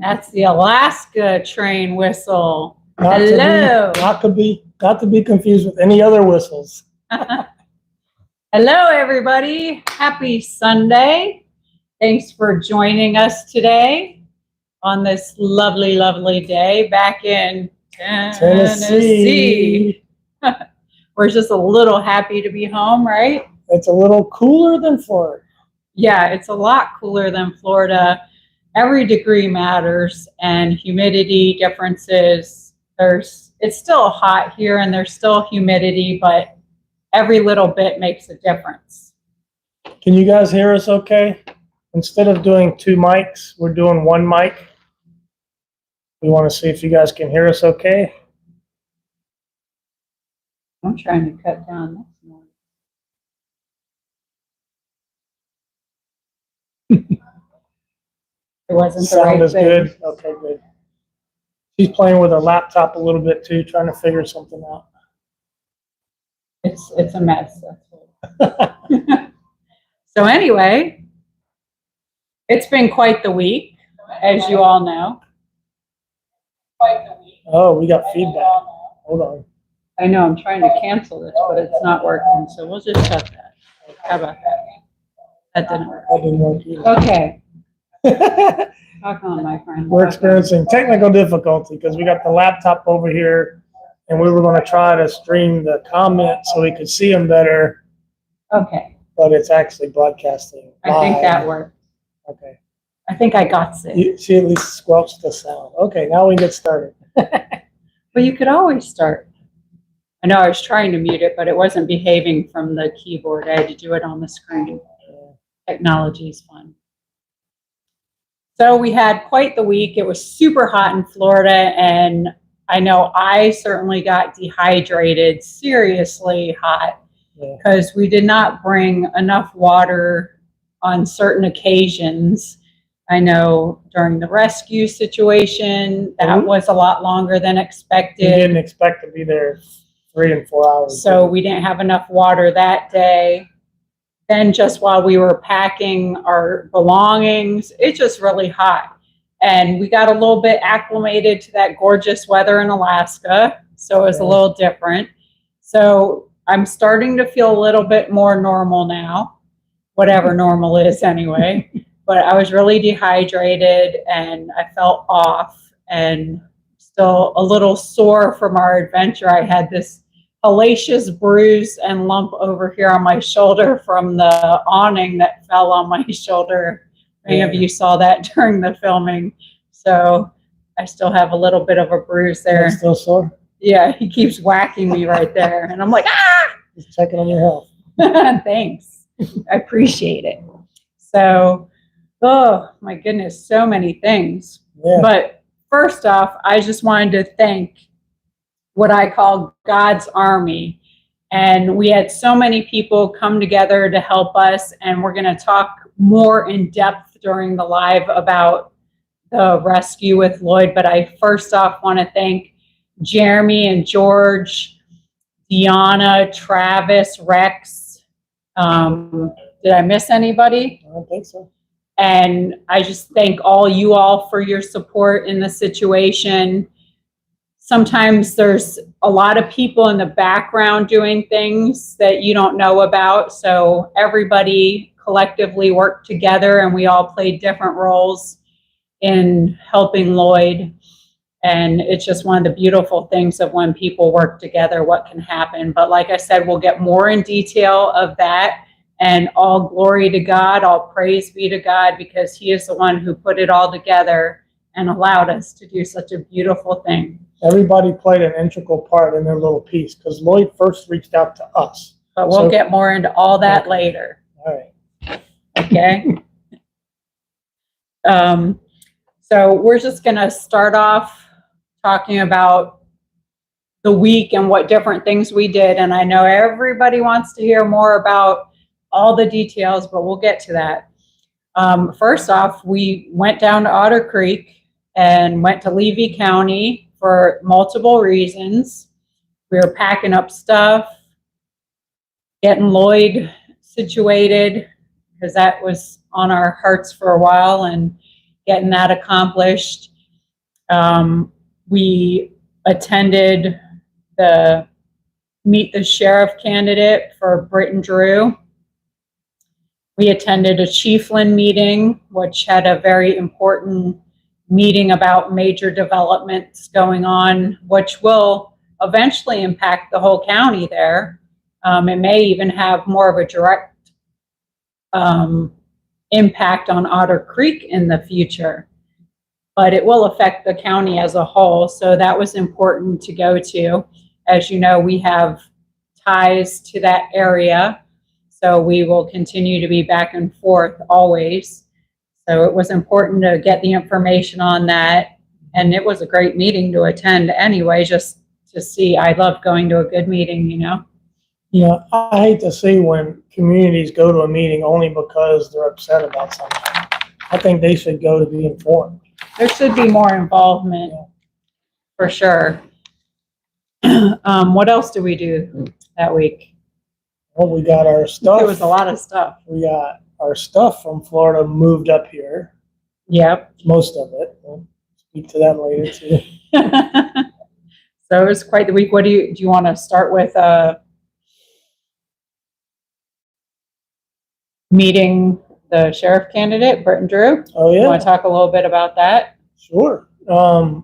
That's the Alaska train whistle. Not Hello. Not to be confused with any other whistles. Hello, everybody. Happy Sunday. Thanks for joining us today on this lovely, lovely day back in Tennessee. We're just a little happy to be home, right? It's a little cooler than Florida. Yeah, it's a lot cooler than Florida. Every degree matters, and humidity differences. It's still hot here and there's still humidity, but every little bit makes a difference. Can you guys hear us okay? Instead of doing two mics, we're doing one mic. We want to see if you guys can hear us okay. I'm trying to cut down this one. It wasn't the right Sound is thing. good? Okay, good. She's playing with her laptop a little bit too, trying to figure something out. It's a mess. That's what. So anyway, it's been quite the week, as you all know. Quite the week. Oh, we got feedback. Hold on. I know, I'm trying to cancel this, but it's not working, so we'll just shut that. How about that? That didn't work. That didn't work either. Okay. Talk on, my friend. We're experiencing technical difficulty because we got the laptop over here and we were going to try to stream the comments so we could see them better. Okay. But it's actually broadcasting live. I think that worked. Okay. I think I got it. She at least squelched the sound. Okay, now we can get started. But you could always start. I know I was trying to mute it, but it wasn't behaving from the keyboard. I had to do it on the screen. Technology is fun. So we had quite the week. It was super hot in Florida, and I know I certainly got dehydrated, seriously hot, because we did not bring enough water on certain occasions. I know during the rescue situation, that was a lot longer than expected. We didn't expect to be there 3 and 4 hours. So we didn't have enough water that day. Then just while we were packing our belongings, it's just really hot. And we got a little bit acclimated to that gorgeous weather in Alaska. So it was a little different. So I'm starting to feel a little bit more normal now, whatever normal is anyway. But I was really dehydrated and I felt off and still a little sore from our adventure. I had this hellacious bruise and lump over here on my shoulder from the awning that fell on my shoulder. Many of you saw that during the filming. So I still have a little bit of a bruise there. It's still sore? Yeah, he keeps whacking me right there. And I'm like, ah! Just checking on your health. Thanks. I appreciate it. So, oh my goodness, so many things. Yeah. But first off, I just wanted to thank what I call God's Army. And we had so many people come together to help us. And we're going to talk more in depth during the live about the rescue with Lloyd. But I first off want to thank Jeremy and George, Deanna, Travis, Rex. Did I miss anybody? I don't think so. And I just thank all you all for your support in the situation. Sometimes there's a lot of people in the background doing things that you don't know about. So everybody collectively worked together and we all played different roles in helping Lloyd. And it's just one of the beautiful things of when people work together, what can happen. But like I said, we'll get more in detail of that. And all glory to God, all praise be to God, because he is the one who put it all together and allowed us to do such a beautiful thing. Everybody played an integral part in their little piece because Lloyd first reached out to us. But we'll get more into all that later. All right. Okay. So we're just going to start off talking about the week and what different things we did. And I know everybody wants to hear more about all the details, but we'll get to that. First off, we went down to Otter Creek and went to Levy County for multiple reasons. We were packing up stuff, getting Lloyd situated, because that was on our hearts for a while, and getting that accomplished. We attended the Meet the Sheriff candidate for Britton Drew. We attended a Chiefland meeting, which had a very important meeting about major developments going on, which will eventually impact the whole county there. It may even have more of a direct impact on Otter Creek in the future, but it will affect the county as a whole. So that was important to go to. As you know, we have ties to that area, so we will continue to be back and forth always. So it was important to get the information on that, and it was a great meeting to attend anyway, just to see. I love going to a good meeting, you know. Yeah, I hate to see when communities go to a meeting only because they're upset about something. I think they should go to be informed. There should be more involvement, for sure. What else did we do that week? Well, we got our stuff. There was a lot of stuff. We got our stuff from Florida moved up here. Yep. Most of it. We'll speak to that later too. So it was quite the week. What do you want to start with? Meeting the sheriff candidate, Britton Drew. Oh yeah. You want to talk a little bit about that? Sure.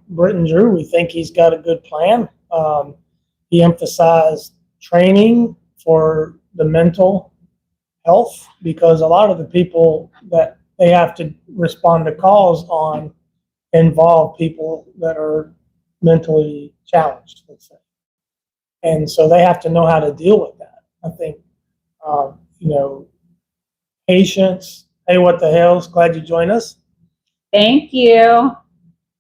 Britton Drew, we think he's got a good plan. He emphasized training for the mental health, because a lot of the people that they have to respond to calls on involve people that are mentally challenged, let's say. And so they have to know how to deal with that. I think, patience. Hey, what the hell? Glad you joined us. Thank you.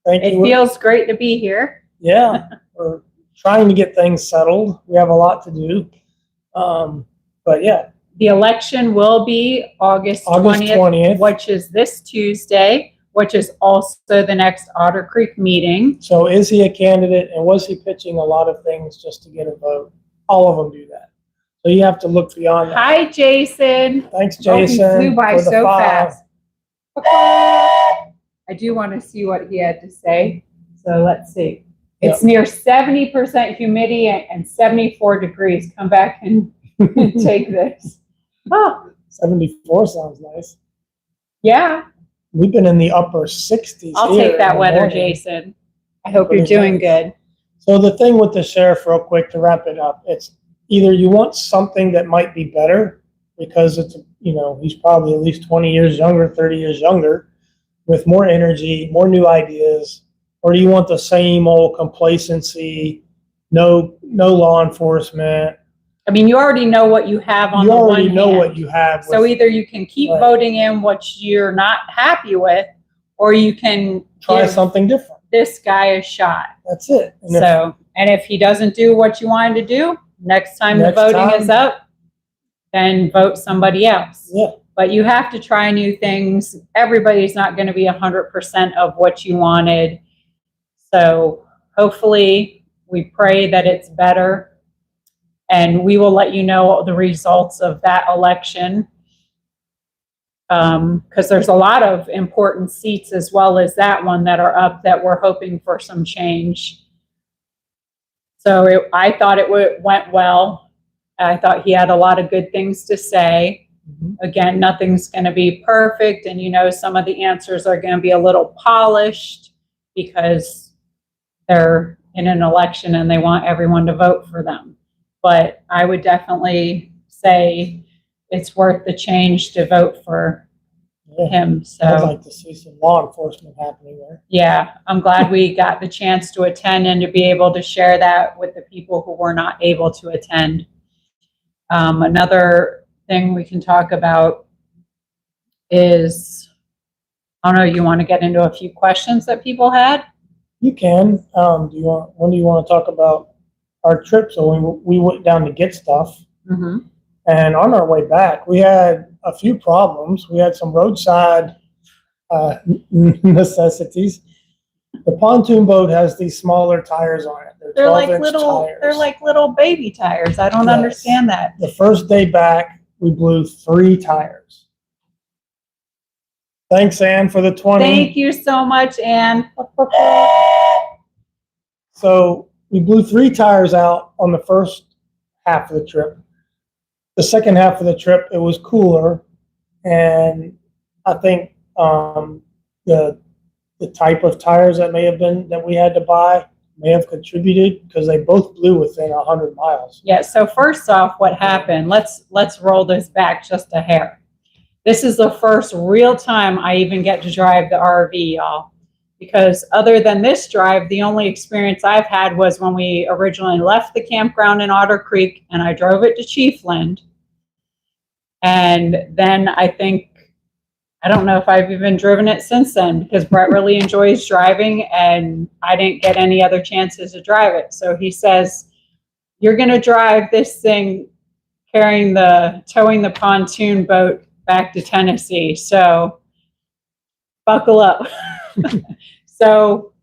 Thank you. It feels great to be here. Yeah, we're trying to get things settled. We have a lot to do. But yeah. The election will be August 20th, which is this Tuesday, which is also the next Otter Creek meeting. So is he a candidate, and was he pitching a lot of things just to get a vote? All of them do that. So you have to look beyond that. Hi, Jason. Thanks, Jason. Oh, he flew by so fast. I do want to see what he had to say. So let's see. It's near 70% humidity and 74 degrees. Come back and take this. Oh, 74 sounds nice. Yeah. We've been in the upper 60s. I'll take that weather, Jason. I hope you're doing good. So the thing with the sheriff, real quick, to wrap it up, it's either you want something that might be better because it's, he's probably at least 20 years younger, 30 years younger, with more energy, more new ideas, or do you want the same old complacency, no law enforcement? I mean, you already know what you have on the one hand. You already know what you have. So either you can keep voting in what you're not happy with, or you can try something different. This guy a shot. That's it. And if he doesn't do what you wanted to do, next time the voting is up, then vote somebody else. Yeah. But you have to try new things. Everybody's not going to be 100% of what you wanted. So hopefully we pray that it's better. And we will let you know the results of that election. Because there's a lot of important seats as well as that one that are up that we're hoping for some change. So I thought it went well. I thought he had a lot of good things to say. Mm-hmm. Again, nothing's going to be perfect. And, some of the answers are going to be a little polished because they're in an election and they want everyone to vote for them. But I would definitely say it's worth the change to vote for him. So I'd like to see some law enforcement happening there. Yeah, I'm glad we got the chance to attend and to be able to share that with the people who were not able to attend. Another thing we can talk about is, I don't know, you want to get into a few questions that people had? You can. When do you want to talk about our trip? So we went down to get stuff. Mm-hmm. And on our way back, we had a few problems. We had some roadside necessities. The pontoon boat has these smaller tires on it. They're like little baby tires. I don't understand that. The first day back, we blew 3 tires. Thanks, Ann, for the 20. Thank you so much, Ann. So we blew 3 tires out on the first half of the trip. The second half of the trip, it was cooler, and I think the type of tires that may have been that we had to buy may have contributed, because they both blew within 100 miles. Yeah, so first off, what happened, let's roll this back just a hair. This is the first real time I even get to drive the RV, y'all. Because other than this drive, the only experience I've had was when we originally left the campground in Otter Creek and I drove it to Chiefland. And then I don't know if I've even driven it since then, because Brett really enjoys driving and I didn't get any other chances to drive it. So he says, you're going to drive this thing towing the pontoon boat back to Tennessee. So buckle up. So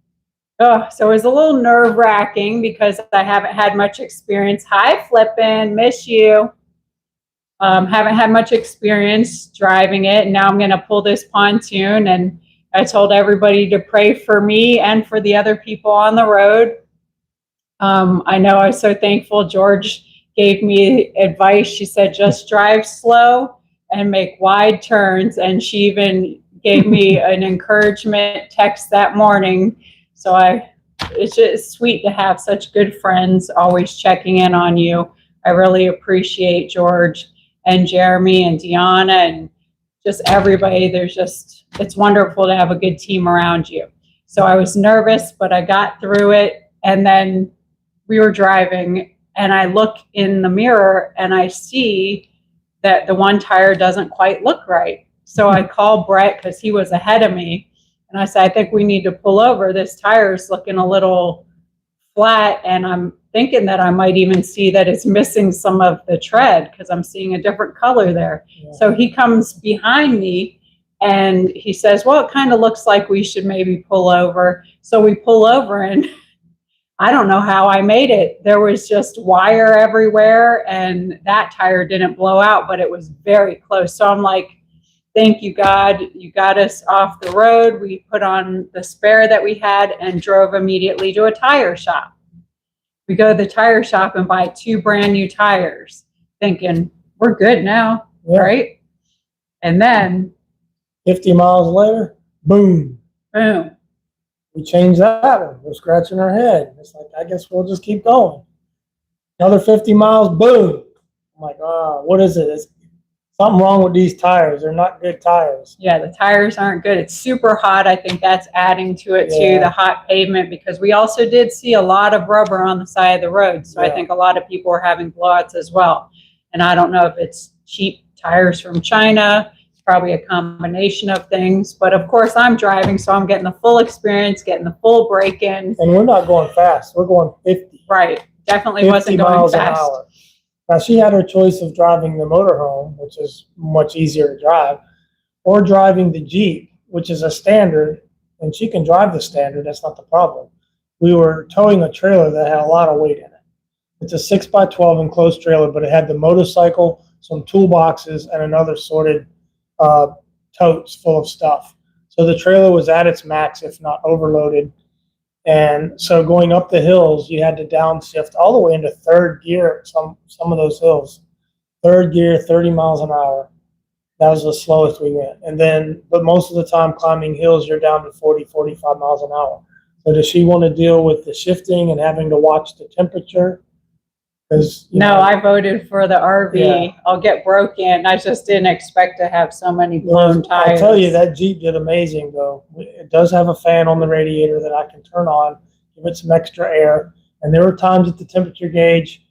it was a little nerve-wracking because I haven't had much experience. Hi, Flippin', miss you. Haven't had much experience driving it, and now I'm going to pull this pontoon, and I told everybody to pray for me and for the other people on the road. I know I was so thankful. George gave me advice. She said, just drive slow and make wide turns, and she even gave me an encouragement text that morning. So it's just sweet to have such good friends always checking in on you. I really appreciate George and Jeremy and Deanna and just everybody. It's wonderful to have a good team around you. So I was nervous, but I got through it. And then we were driving and I look in the mirror and I see that the one tire doesn't quite look right. So I called Brett because he was ahead of me. And I said, I think we need to pull over. This tire is looking a little flat, and I'm thinking that I might even see that it's missing some of the tread because I'm seeing a different color there. Yeah. So he comes behind me and he says, well, it kind of looks like we should maybe pull over. So we pull over, and I don't know how I made it. There was just wire everywhere, and that tire didn't blow out, but it was very close. So I'm like, thank you, God. You got us off the road. We put on the spare that we had and drove immediately to a tire shop. We go to the tire shop and buy 2 brand new tires, thinking we're good now, yeah. Right? And then 50 miles later, boom. Boom. We changed that one. We're scratching our head. It's like, I guess we'll just keep going. Another 50 miles, boom. I'm like, what is it? It's something wrong with these tires. They're not good tires. Yeah, the tires aren't good. It's super hot. I think that's adding to it too, the hot pavement, because we also did see a lot of rubber on the side of the road. So I think a lot of people were having blowouts as well. And I don't know if it's cheap tires from China. It's probably a combination of things. But of course, I'm driving, so I'm getting the full experience, getting the full break-in. And we're not going fast. We're going 50. Right. Definitely wasn't going miles fast. An hour. Now, she had her choice of driving the motorhome, which is much easier to drive, or driving the Jeep, which is a standard, and she can drive the standard. That's not the problem. We were towing a trailer that had a lot of weight in it. It's a 6x12 enclosed trailer, but it had the motorcycle, some toolboxes, and another sorted totes full of stuff. So the trailer was at its max, if not overloaded. And so going up the hills, you had to downshift all the way into 3rd gear, some of those hills. 3rd gear, 30 miles an hour. That was the slowest we went. And then, but most of the time climbing hills, you're down to 40, 45 miles an hour. So does she want to deal with the shifting and having to watch the temperature? No, I voted for the RV. Yeah. I'll get broken. I just didn't expect to have so many blown tires. I tell you, that Jeep did amazing, though. It does have a fan on the radiator that I can turn on, give it some extra air. And there were times that the temperature gauge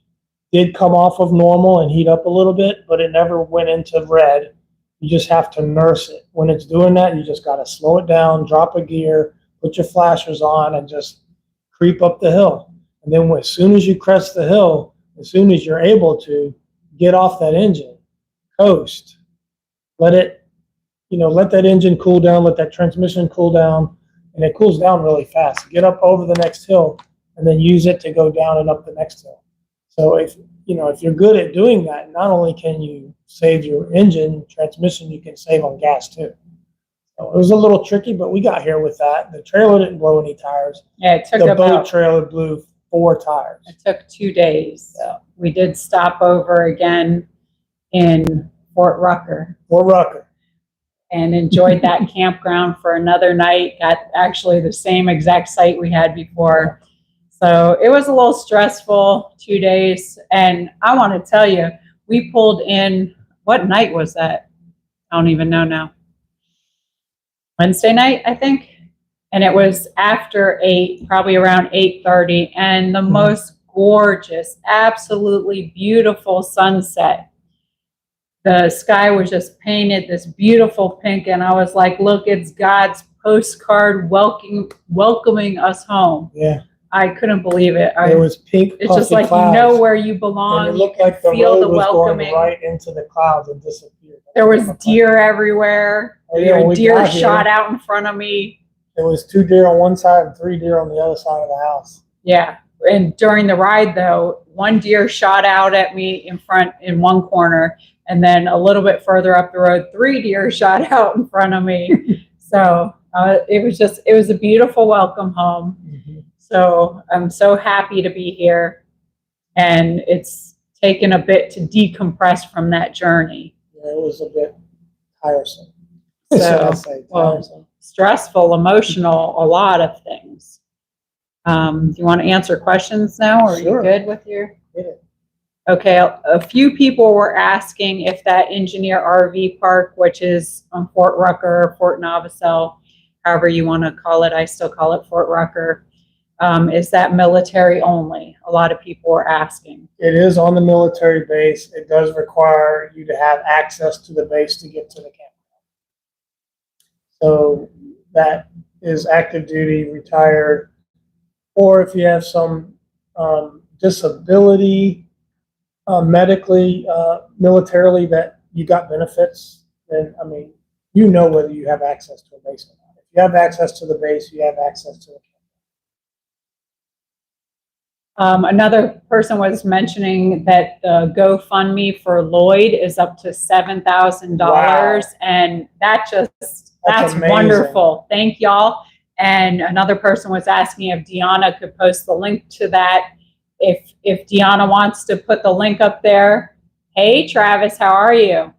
did come off of normal and heat up a little bit, but it never went into red. You just have to nurse it. When it's doing that, you just got to slow it down, drop a gear, put your flashers on, and just creep up the hill. And then as soon as you crest the hill, as soon as you're able to, get off that engine, coast, let that engine cool down, let that transmission cool down, and it cools down really fast. Get up over the next hill and then use it to go down and up the next hill. So if you're good at doing that, not only can you save your engine, transmission, you can save on gas too. So it was a little tricky, but we got here with that. The trailer didn't blow any tires. Yeah, it took The boat about, trailer blew 4 tires. it took 2 days. So we did stop over again in Fort Rucker Or Rucker. and enjoyed that campground for another night at actually the same exact site we had before. So it was a little stressful 2 days. And I want to tell you, we pulled in, what night was that? I don't even know now. Wednesday night, I think. And it was after 8, probably around 8:30, and the most gorgeous, absolutely beautiful sunset. The sky was just painted this beautiful pink, and I was like, look, it's God's postcard welcoming us home. Yeah. I couldn't believe it. It was pink, It's just puffy like clouds, you know where you belong. and it You looked can like the feel road the was welcoming. going right into the clouds and disappeared. There was deer everywhere. Oh, yeah, There when were we deer got here, shot out in front of me. There was 2 deer on one side and 3 deer on the other side of the house. Yeah. And during the ride, though, 1 deer shot out at me in front in one corner, and then a little bit further up the road, 3 deer shot out in front of me. So it was a beautiful welcome home. Mm-hmm. So I'm so happy to be here, and it's taken a bit to decompress from that journey. Yeah, it was a bit tiresome. So, Should I say, well, tiresome. stressful, emotional, a lot of things. Do you want to answer questions now, or Sure. are you good with your? Yeah. Okay, a few people were asking if that Engineer RV Park, which is on Fort Rucker, Fort Novosel, however you want to call it, I still call it Fort Rucker, is that military only? A lot of people were asking. It is on the military base. It does require you to have access to the base to get to the campground. So that is active duty, retired, or if you have some disability, medically, militarily, that you got benefits, then, I mean, you know whether you have access to a base or not. If you have access to the base, you have access to the campground. Another person was mentioning that the GoFundMe for Lloyd is up to $7,000. Wow. And that's amazing. wonderful. Thank y'all. And another person was asking if Deanna could post the link to that. If Deanna wants to put the link up there. Hey, Travis, how are you?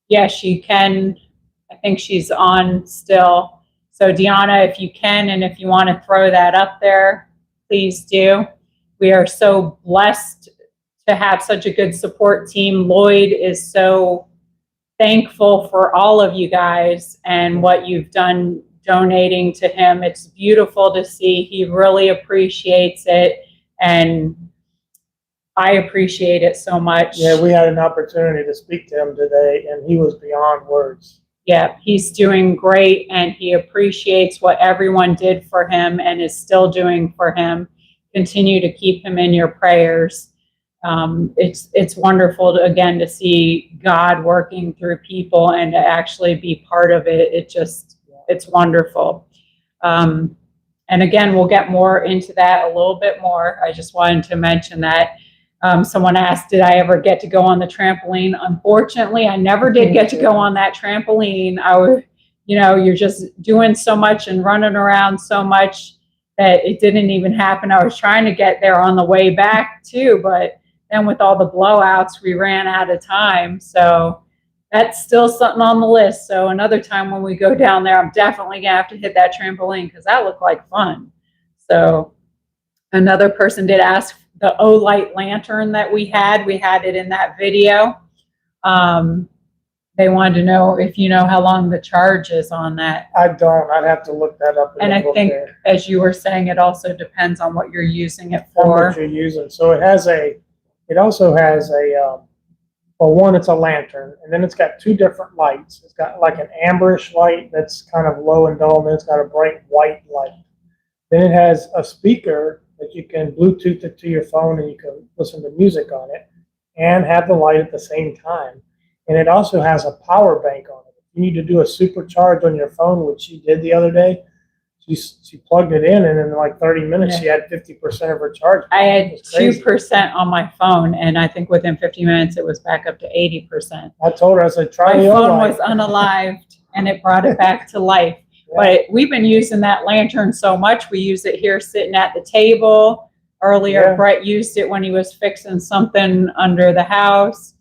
Yeah, she can. I think she's on still. So Deanna, if you can, and if you want to throw that up there, please do. We are so blessed to have such a good support team. Lloyd is so thankful for all of you guys and what you've done donating to him. It's beautiful to see. He really appreciates it, and I appreciate it so much. Yeah, we had an opportunity to speak to him today, and he was beyond words. Yeah, he's doing great, and he appreciates what everyone did for him and is still doing for him. Continue to keep him in your prayers. It's wonderful to, again, to see God working through people and to actually be part of it. It's wonderful. And again, we'll get more into that a little bit more. I just wanted to mention that. Someone asked, did I ever get to go on the trampoline? Unfortunately, I never did get to go on that trampoline. You're just doing so much and running around so much that it didn't even happen. I was trying to get there on the way back too, but then with all the blowouts, we ran out of time. So that's still something on the list. So another time when we go down there, I'm definitely gonna have to hit that trampoline because that looked like fun. So another person did ask the Olight lantern that we had it in that video. They wanted to know if you know how long the charge is on that. I don't. I'd have to look that up. And I think, as you were saying, it also depends on what you're using it how for. much you're using. So it also has a, well, one, it's a lantern, and then it's got 2 different lights. It's got like an amberish light that's kind of low and dull, and then it's got a bright white light. Then it has a speaker that you can Bluetooth it to your phone, and you can listen to music on it and have the light at the same time. And it also has a power bank on it. If you need to do a supercharge on your phone, which she did the other day, she plugged it in, and in like 30 minutes, she had 50% of her charge. I had 2% on my phone, and I think within 50 minutes, it was back up to 80%. I told her, I said, try My the phone Olight. was unalived, and it brought it back to life. Yeah. But we've been using that lantern so much. We use it here sitting at the table. Earlier, Yeah. Brett used it when he was fixing something under the house.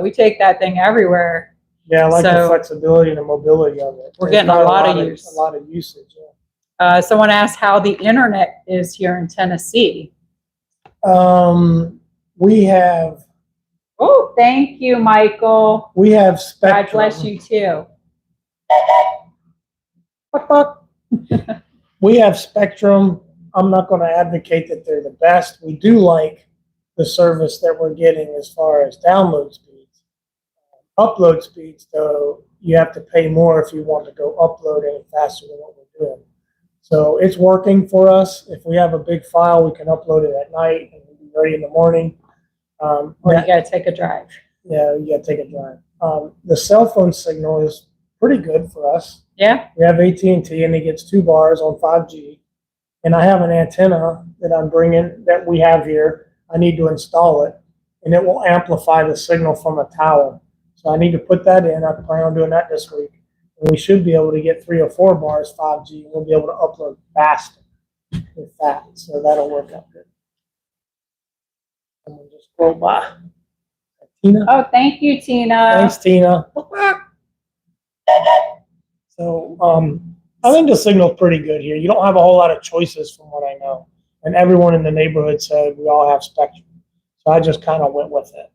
We take that thing everywhere. Yeah, I like the So- flexibility and the mobility of it. We're There's getting a not lot of use. A lot of usage. Yeah. Someone asked how the internet is here in Tennessee. We have Oh, thank you, Michael. Spectrum. God bless you too. We have Spectrum. I'm not going to advocate that they're the best. We do like the service that we're getting as far as download speeds. Upload speeds, though, you have to pay more if you want to go upload any faster than what we're doing. So it's working for us. If we have a big file, we can upload it at night and we'll be ready in the morning. Or you got to take a drive. Yeah, you got to take a drive. The cell phone signal is pretty good for us. Yeah. We have AT&T, and it gets 2 bars on 5G. And I have an antenna that I'm bringing that we have here. I need to install it, and it will amplify the signal from a tower. So I need to put that in. I plan on doing that this week. And we should be able to get 3 or 4 bars 5G. We'll be able to upload faster with that. So that'll work out good. Someone just scroll by. Tina? Oh, thank you, Tina. Thanks, Tina. So I think the signal's pretty good here. You don't have a whole lot of choices from what I know. And everyone in the neighborhood said we all have Spectrum. So I just kind of went with it.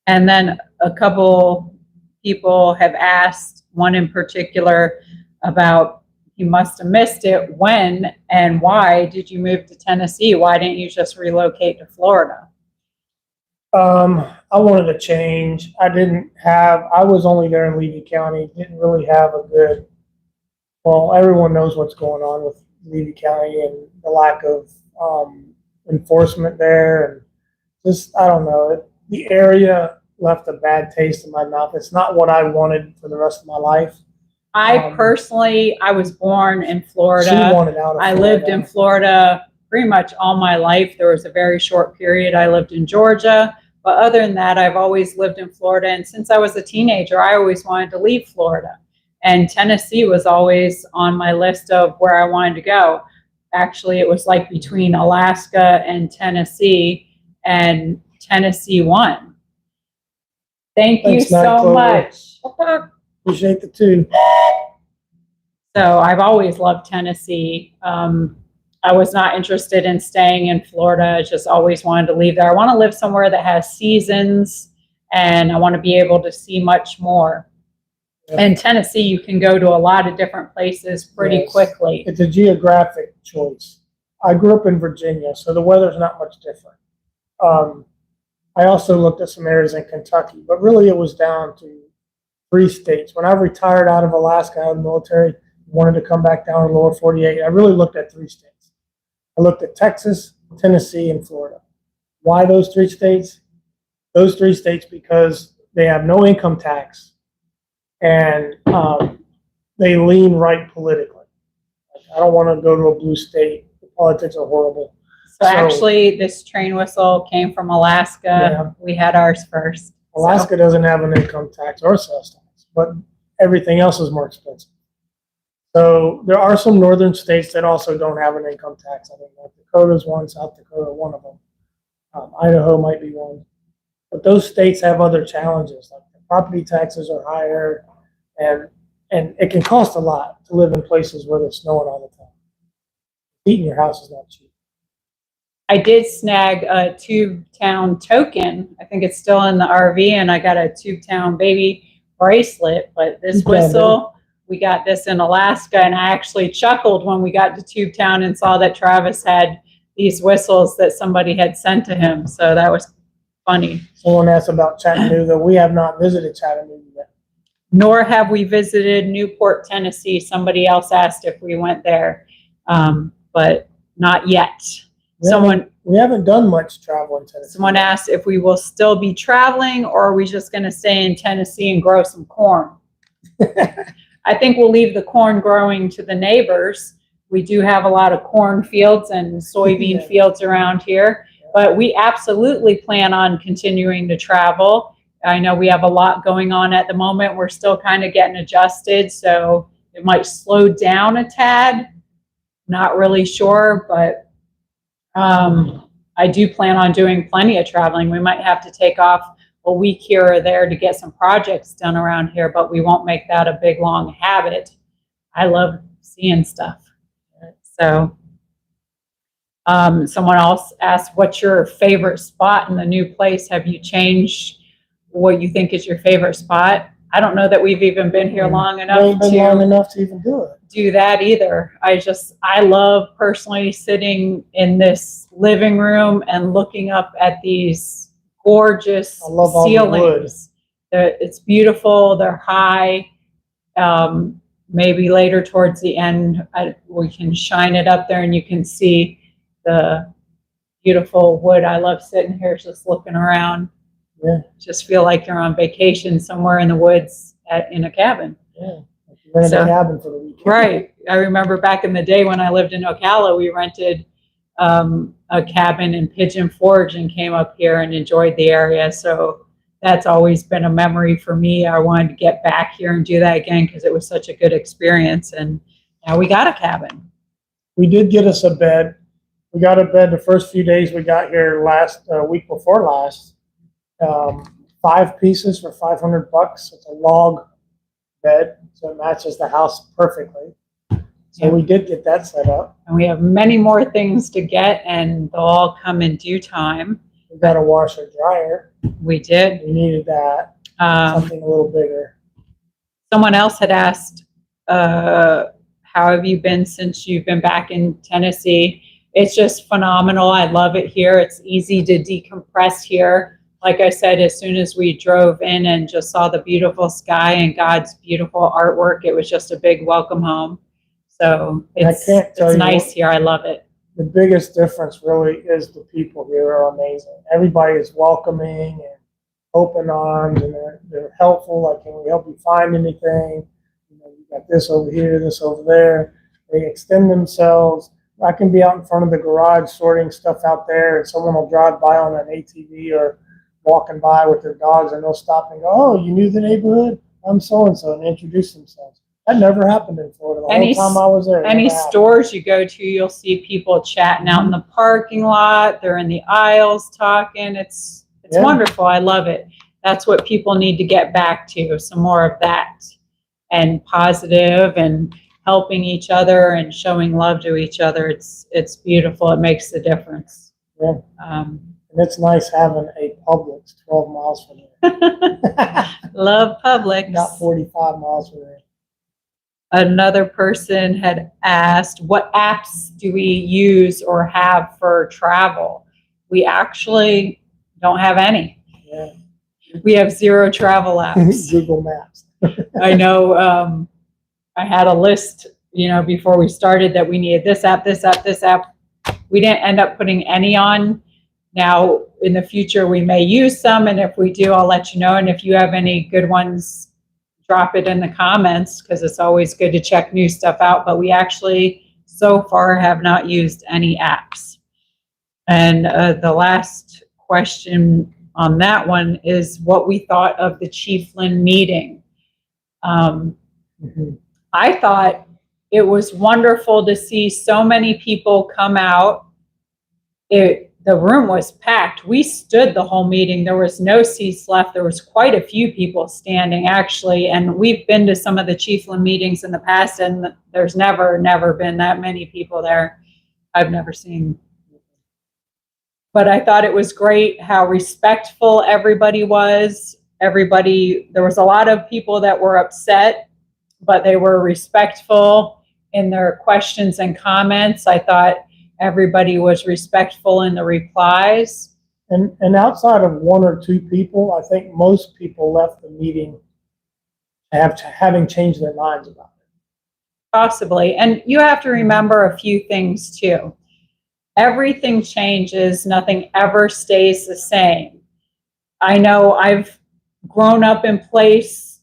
And then a couple people have asked, one in particular, about you must have missed it. When and why did you move to Tennessee? Why didn't you just relocate to Florida? I wanted to change. I was only there in Levy County, didn't really have a good, well, everyone knows what's going on with Levy County and the lack of enforcement there. And just, I don't know, the area left a bad taste in my mouth. It's not what I wanted for the rest of my life. I personally, I was born in Florida. She wanted out of Florida. I lived in Florida pretty much all my life. There was a very short period I lived in Georgia. But other than that, I've always lived in Florida. And since I was a teenager, I always wanted to leave Florida. And Tennessee was always on my list of where I wanted to go. Actually, it was like between Alaska and Tennessee won. Thank you so much. Appreciate the 2. So I've always loved Tennessee. I was not interested in staying in Florida. I just always wanted to leave there. I want to live somewhere that has seasons, and I want to be able to see much more. Yeah. In Tennessee, you can go to a lot of different places pretty quickly. It's a geographic choice. I grew up in Virginia, so the weather's not much different. I also looked at some areas in Kentucky, but really it was down to 3 states. When I retired out of Alaska, out of the military, wanted to come back down to the lower 48, I really looked at 3 states. I looked at Texas, Tennessee, and Florida. Why those 3 states? Those 3 states because they have no income tax, and they lean right politically. I don't want to go to a blue state. The politics are horrible. So actually, this train whistle came from Alaska. Yeah. We had ours first. Alaska doesn't have an income tax or sales tax, but everything else is more expensive. So there are some northern states that also don't have an income tax. I think North Dakota's one, South Dakota, one of them. Idaho might be one. But those states have other challenges, like the property taxes are higher, and it can cost a lot to live in places where it's snowing all the time. Heating your house is not cheap. I did snag a Tubetown token. I think it's still in the RV, and I got a Tubetown baby bracelet. But this whistle, we got this in Alaska, and I actually chuckled when we got to Tubetown and saw that Travis had these whistles that somebody had sent to him. So that was funny. Someone asked about Chattanooga. We have not visited Chattanooga yet. Nor have we visited Newport, Tennessee. Somebody else asked if we went there, but not yet. We haven't done much travel in Tennessee. Someone asked if we will still be traveling, or are we just going to stay in Tennessee and grow some corn? I think we'll leave the corn growing to the neighbors. We do have a lot of corn fields and soybean fields around here, but we absolutely plan on continuing to travel. I know we have a lot going on at the moment. We're still kind of getting adjusted, so it might slow down a tad. Not really sure, but I do plan on doing plenty of traveling. We might have to take off a week here or there to get some projects done around here, but we won't make that a big, long habit. I love seeing stuff. So someone else asked, what's your favorite spot in the new place? Have you changed what you think is your favorite spot? I don't know that we've even been here long enough to even do that either. I love personally sitting in this living room and looking up at these gorgeous ceilings. It's beautiful. They're high. Maybe later towards the end, we can shine it up there and you can see the beautiful wood. I love sitting here just looking around. Yeah. Just feel like you're on vacation somewhere in the woods in a cabin. Yeah. You're in a cabin for the weekend. Right. I remember back in the day when I lived in Ocala, we rented a cabin in Pigeon Forge and came up here and enjoyed the area. So that's always been a memory for me. I wanted to get back here and do that again because it was such a good experience. And now we got a cabin. We did get us a bed. We got a bed the first few days we got here week before last. 5 pieces for $500. It's a log bed, so it matches the house perfectly. So we did get that set up. And we have many more things to get, and they'll all come in due time. We got a washer dryer. We did. We needed that. Something a little bigger. Someone else had asked, how have you been since you've been back in Tennessee? It's just phenomenal. I love it here. It's easy to decompress here. Like I said, as soon as we drove in and just saw the beautiful sky and God's beautiful artwork, it was just a big welcome home. So it's nice here. I love it. The biggest difference really is the people here are amazing. Everybody is welcoming and open arms, and they're helpful. Like, can we help you find anything? You got this over here, this over there. They extend themselves. I can be out in front of the garage sorting stuff out there, and someone will drive by on an ATV or walking by with their dogs, and they'll stop and go, "Oh, you knew the neighborhood? I'm so-and-so," and introduce themselves. That never happened in Florida the whole time I was there. Any stores you go to, you'll see people chatting out in the parking lot. They're in the aisles talking. It's wonderful. I love it. That's what people need to get back to, some more of that, and positive and helping each other and showing love to each other. It's beautiful. It makes the difference. Yeah. And it's nice having a Publix 12 miles from here. Love Publix. Not 45 miles from here. Another person had asked, what apps do we use or have for travel? We actually don't have any. Yeah. We have 0 travel apps. Google Maps. I know I had a list, before we started that we needed this app, this app, this app. We didn't end up putting any on. Now, in the future, we may use some, and if we do, I'll let you know. And if you have any good ones, drop it in the comments, because it's always good to check new stuff out. But we actually, so far, have not used any apps. And the last question on that one is what we thought of the Chiefland meeting. I thought it was wonderful to see so many people come out. The room was packed. We stood the whole meeting. There was no seats left. There was quite a few people standing, actually. And we've been to some of the Chiefland meetings in the past, and there's never been that many people there. I've never seen. But I thought it was great how respectful everybody was. There was a lot of people that were upset, but they were respectful in their questions and comments. I thought everybody was respectful in the replies. And outside of 1 or 2 people, I think most people left the meeting having changed their minds about it. Possibly. And you have to remember a few things too. Everything changes. Nothing ever stays the same. I know I've grown up in place,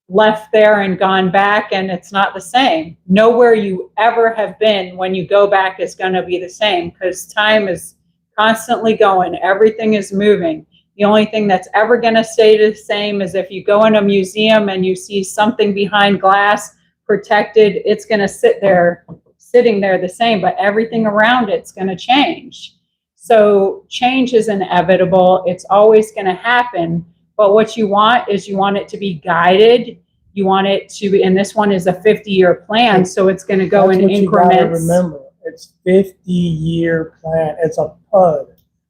left there and gone back, and it's not the same. Nowhere you ever have been when you go back is going to be the same, because time is constantly going. Everything is moving. The only thing that's ever going to stay the same is if you go in a museum and you see something behind glass protected, it's going to sitting there the same, but everything around it's going to change. So change is inevitable. It's always going to happen. But what you want is you want it to be guided. You want it to be, and this one is a 50-year plan, so it's going to go in increments. Remember, it's 50-year plan. It's a PUD,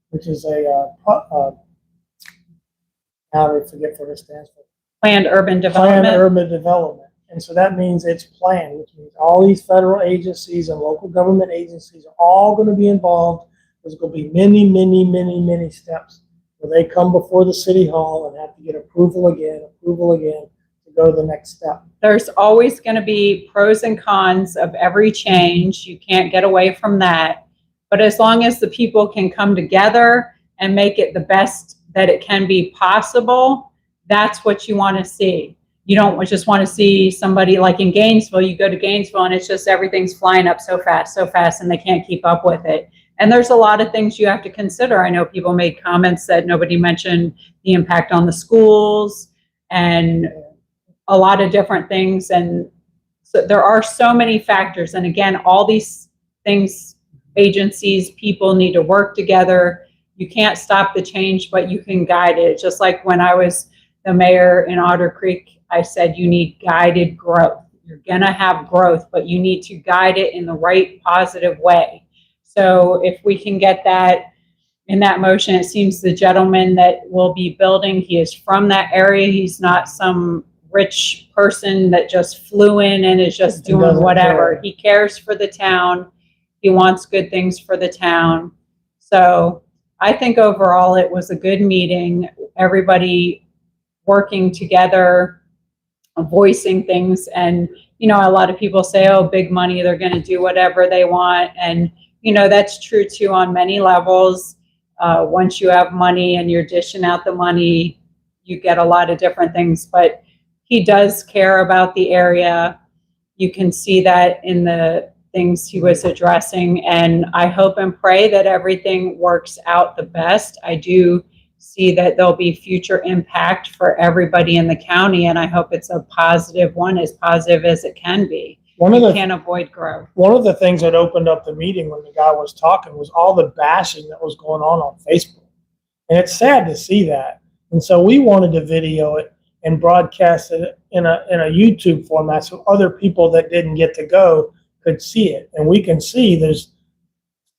which is now I forget what it stands for. Planned Urban Development. Planned Urban Development. And so that means it's planned, which means all these federal agencies and local government agencies are all going to be involved. There's going to be many, many, many, many steps where they come before the city hall and have to get approval again, to go to the next step. There's always going to be pros and cons of every change. You can't get away from that. But as long as the people can come together and make it the best that it can be possible, that's what you want to see. You don't just want to see somebody like in Gainesville. You go to Gainesville and it's just everything's flying up so fast, and they can't keep up with it. And there's a lot of things you have to consider. I know people made comments that nobody mentioned the impact on the schools and a lot of different things. And so there are so many factors. And again, all these things, agencies, people need to work together. You can't stop the change, but you can guide it. Just like when I was the mayor in Otter Creek, I said you need guided growth. You're going to have growth, but you need to guide it in the right positive way. So if we can get that in that motion, it seems the gentleman that will be building, he is from that area. He's not some rich person that just flew in and is just doing whatever. He cares for the town. He wants good things for the town. So I think overall it was a good meeting. Everybody working together, voicing things. And, you know, a lot of people say, oh, big money, they're going to do whatever they want. And, you know, that's true too on many levels. Once you have money and you're dishing out the money, you get a lot of different things. But he does care about the area. You can see that in the things he was addressing. And I hope and pray that everything works out the best. I do see that there'll be future impact for everybody in the county. And I hope it's a positive one, as positive as it can be. You can't avoid growth. One of the things that opened up the meeting when the guy was talking was all the bashing that was going on Facebook. And it's sad to see that. And so we wanted to video it and broadcast it in a YouTube format so other people that didn't get to go could see it. And we can see there's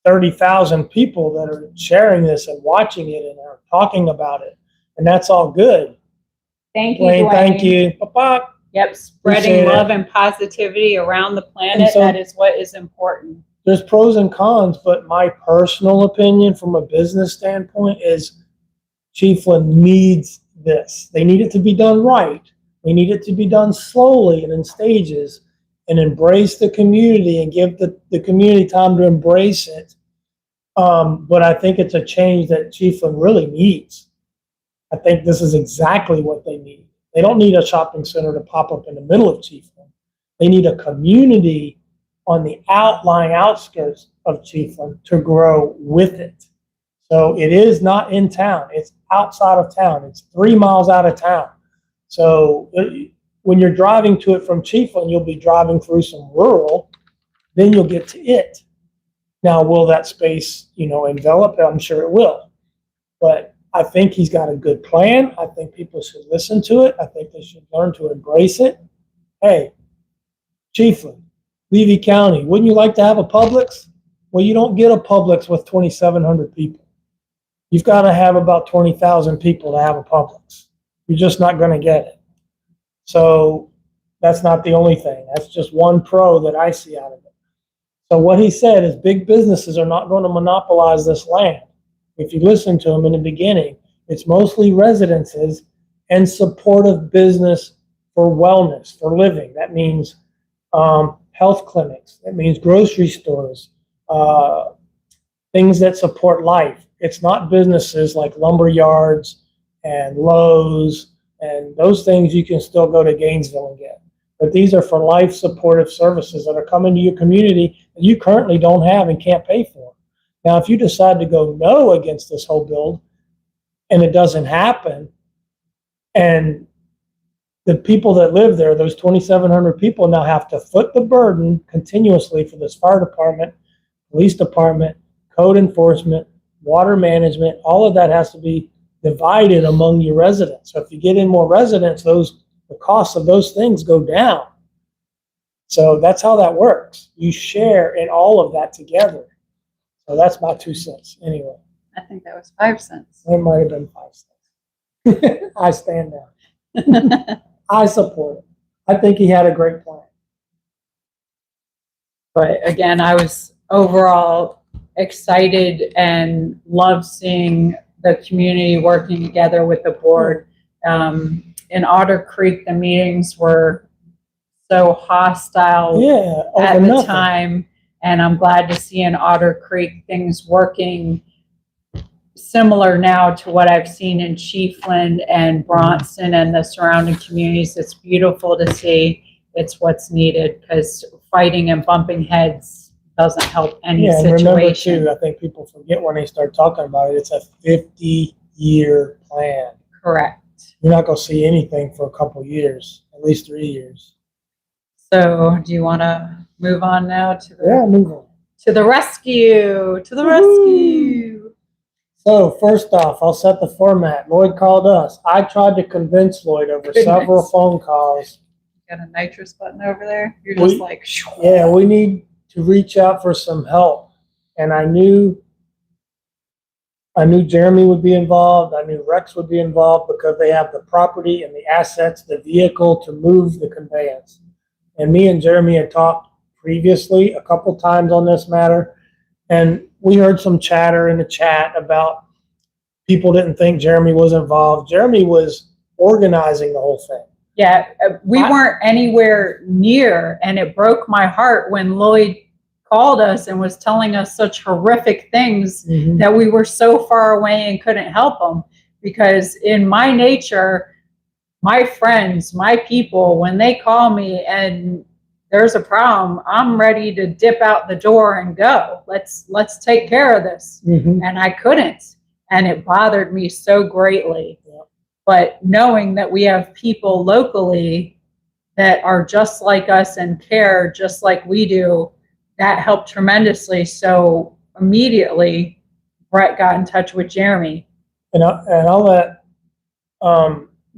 30,000 people that are sharing this and watching it and are talking about it. And that's all good. Thank you, Dwayne. Thank you. Bye-bye. Yep, spreading love and positivity around the planet, so that is what is important. There's pros and cons, but my personal opinion from a business standpoint is Chiefland needs this. They need it to be done right. They need it to be done slowly and in stages and embrace the community and give the community time to embrace it. But I think it's a change that Chiefland really needs. I think this is exactly what they need. They don't need a shopping center to pop up in the middle of Chiefland. They need a community on the outlying outskirts of Chiefland to grow with it. So it is not in town. It's outside of town. It's 3 miles out of town. So when you're driving to it from Chiefland, you'll be driving through some rural, then you'll get to it. Now, will that space, envelop? I'm sure it will. But I think he's got a good plan. I think people should listen to it. I think they should learn to embrace it. Hey, Chiefland, Levy County, wouldn't you like to have a Publix? Well, you don't get a Publix with 2,700 people. You've got to have about 20,000 people to have a Publix. You're just not going to get it. So that's not the only thing. That's just one pro that I see out of it. So what he said is big businesses are not going to monopolize this land. If you listen to him in the beginning, it's mostly residences and supportive business for wellness, for living. That means health clinics. That means grocery stores, things that support life. It's not businesses like lumber yards and Lowe's and those things you can still go to Gainesville and get. But these are for life supportive services that are coming to your community that you currently don't have and can't pay for. Now, if you decide to go no against this whole build and it doesn't happen. And the people that live there, those 2,700 people, now have to foot the burden continuously for this fire department, police department, code enforcement, water management. All of that has to be divided among your residents. So if you get in more residents, the costs of those things go down. So that's how that works. You share in all of that together. So that's my 2 cents anyway. I think that was 5 cents. It might have been 5 cents. I stand down. I support it. I think he had a great plan. But again, I was overall excited and loved seeing the community working together with the board. In Otter Creek, the meetings were so hostile at the time, and I'm glad to see in Otter Creek things working similar now to what I've seen in Chiefland and Bronson and the surrounding communities. It's beautiful to see. It's what's needed, because fighting and bumping heads doesn't help any situation. Remember too, I think people forget when they start talking about it, it's a 50-year plan. Correct. You're not going to see anything for a couple years, at least 3 years. So do you want to move on now to move on. To the rescue, to the rescue. So first off, I'll set the format. Lloyd called us. I tried to convince Lloyd over several phone calls. Got a nitrous button over there? You're just like, yeah, we need to reach out for some help. And I knew Jeremy would be involved. I knew Rex would be involved because they have the property and the assets, the vehicle to move the conveyance. And me and Jeremy had talked previously a couple times on this matter. And we heard some chatter in the chat about people didn't think Jeremy was involved. Jeremy was organizing the whole thing. Yeah, we weren't anywhere near, and it broke my heart when Lloyd called us and was telling us such horrific things that we were so far away and couldn't help him. Because in my nature, my friends, my people, when they call me and there's a problem, I'm ready to dip out the door and go. Let's take care of this. And I couldn't, and it bothered me so greatly. But knowing that we have people locally that are just like us and care just like we do, that helped tremendously. So immediately, Brett got in touch with Jeremy. And I'll let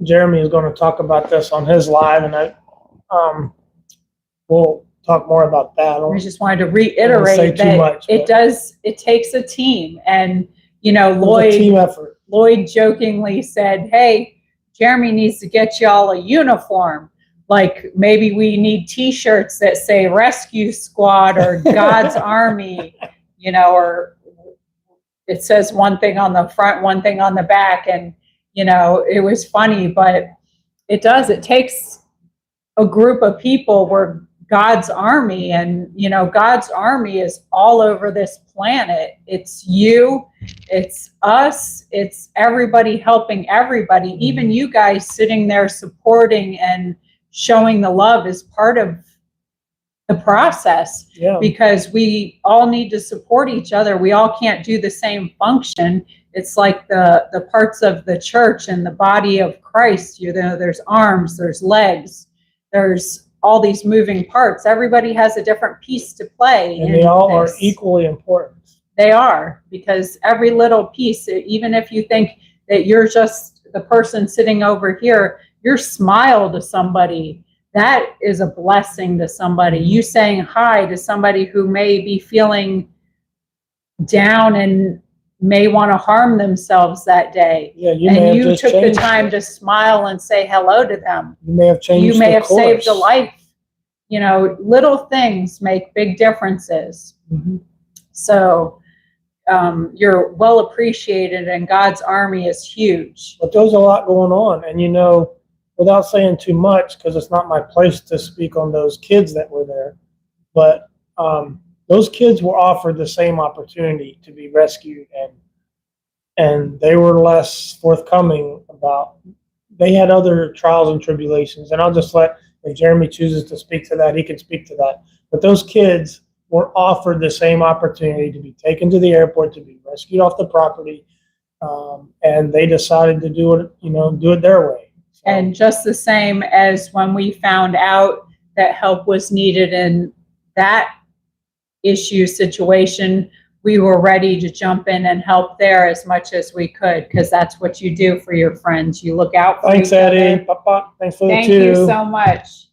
Jeremy is going to talk about this on his live, and we'll talk more about that. I just wanted to reiterate that it takes a team, and Lloyd, it's a team effort. Lloyd jokingly said, "Hey, Jeremy needs to get y'all a uniform. Like maybe we need T-shirts that say Rescue Squad or God's Army, or it says one thing on the front, one thing on the back." And it was funny, but it takes a group of people. We're God's army, and God's army is all over this planet. It's you, it's us, it's everybody helping everybody. Even you guys sitting there supporting and showing the love is part of the process, because we all need to support each other. We all can't do the same function. It's like the parts of the church and the body of Christ. There's arms, there's legs, there's all these moving parts. Everybody has a different piece to play. And they all are equally important. They are, because every little piece, even if you think that you're just the person sitting over here, your smile to somebody, that is a blessing to somebody. You saying hi to somebody who may be feeling down and may want to harm themselves that day. Yeah, and you took the time to smile and say hello to them. You may have changed. You may have saved a life. Little things make big differences. So you're well appreciated, and God's army is huge. But there's a lot going on, and without saying too much, because it's not my place to speak on those kids that were there, but those kids were offered the same opportunity to be rescued, and they were less forthcoming about. They had other trials and tribulations, and I'll just if Jeremy chooses to speak to that, he can speak to that. But those kids were offered the same opportunity to be taken to the airport, to be rescued off the property, And they decided to do it their way. So, And just the same as when we found out that help was needed in that situation, we were ready to jump in and help there as much as we could, because that's what you do for your friends. You look out for thanks, each other. Eddie. Papa. Thanks for Thank the you two. so much.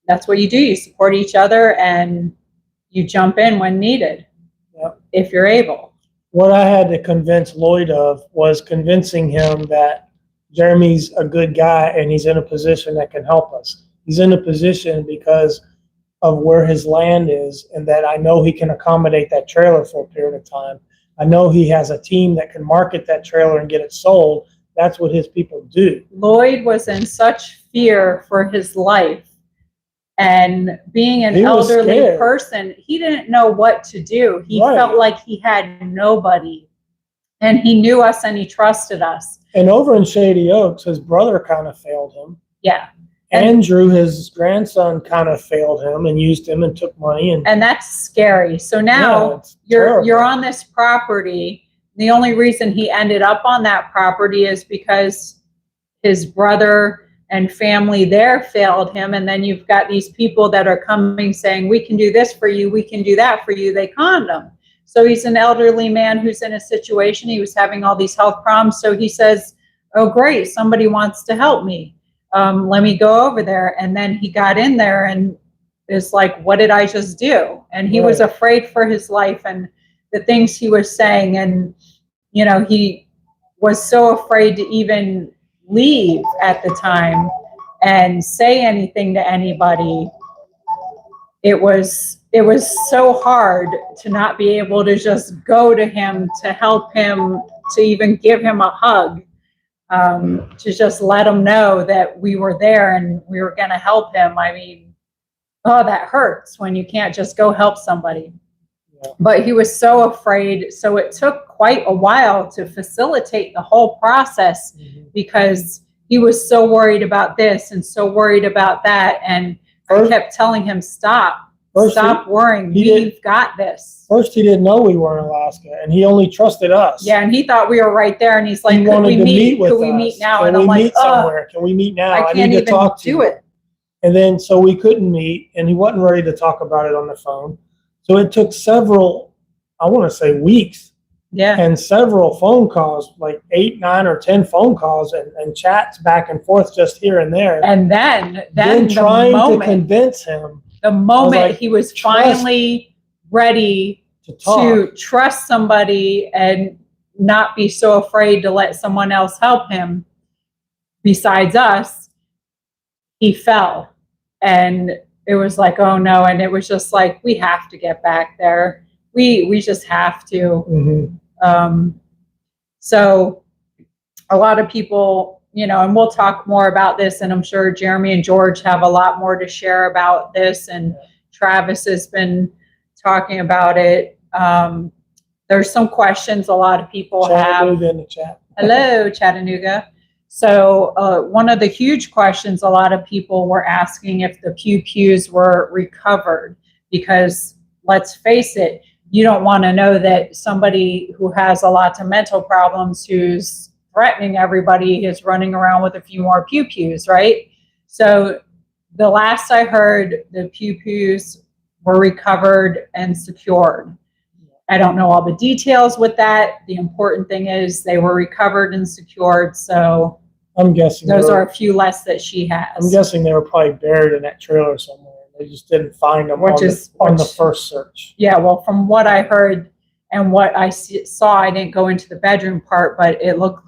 That's what you do. You support each other and you jump in when needed, Yep. if you're able. What I had to convince Lloyd of was convincing him that Jeremy's a good guy and he's in a position that can help us. He's in a position because of where his land is, and that I know he can accommodate that trailer for a period of time. I know he has a team that can market that trailer and get it sold. That's what his people do. Lloyd was in such fear for his life. And being an He was elderly scared. person, he didn't know what to do. He Right. felt like he had nobody. And he knew us and he trusted us. And over in Shady Oaks, his brother kind of failed him. Yeah. And- Andrew, his grandson, kind of failed him and used him and took money. And that's scary. So now it's you're terrible. on this property. The only reason he ended up on that property is because his brother and family there failed him. And then you've got these people that are coming saying, we can do this for you, we can do that for you. They conned him. So he's an elderly man who's in a situation. He was having all these health problems. So he says, oh, great, somebody wants to help me. Let me go over there. And then he got in there and is like, what did I just do? And he was afraid for his life and the things he was saying. And, you know, he was so afraid to even leave at the time and say anything to anybody. It was so hard to not be able to just go to him, to help him, to even give him a hug, to just let him know that we were there and we were going to help him. I mean, oh, that hurts when you can't just go help somebody. Yeah. But he was so afraid. So it took quite a while to facilitate the whole process, because he was so worried about this and so worried about that. And I kept telling him, stop worrying. We've got this. First, he didn't know we were in Alaska, and he only trusted us. Yeah, and he thought we were right there, and he's like, he could wanted we to meet? with Could we us? meet now? Can And we I'm like, meet somewhere? Can we meet now? I can't need to even talk to do you. it. And then, so we couldn't meet, and he wasn't ready to talk about it on the phone. So it took several, I want to say weeks. Yeah. And several phone calls, like 8, 9, or 10 phone calls and chats back and forth just here and there. And then trying to convince him. The moment he was finally ready to trust somebody and not be so afraid to let someone else help him besides us, he fell. And it was like, oh no. And it was just like, we have to get back there. We just have to. So a lot of people, you know, and we'll talk more about this, and I'm sure Jeremy and George have a lot more to share about this, and Travis has been talking about it. There's some questions a lot of people have. In the chat. Hello, Chattanooga. So one of the huge questions a lot of people were asking if the pews were recovered, because let's face it, you don't want to know that somebody who has a lot of mental problems, who's threatening everybody, is running around with a few more pews, right? So the last I heard, the pews were recovered and secured. I don't know all the details with that. The important thing is they were recovered and secured. So I'm guessing those are a few less that she has. I'm guessing they were probably buried in that trailer somewhere. They just didn't find them on the first search. Yeah, well, from what I heard and what I saw, I didn't go into the bedroom part, but it looked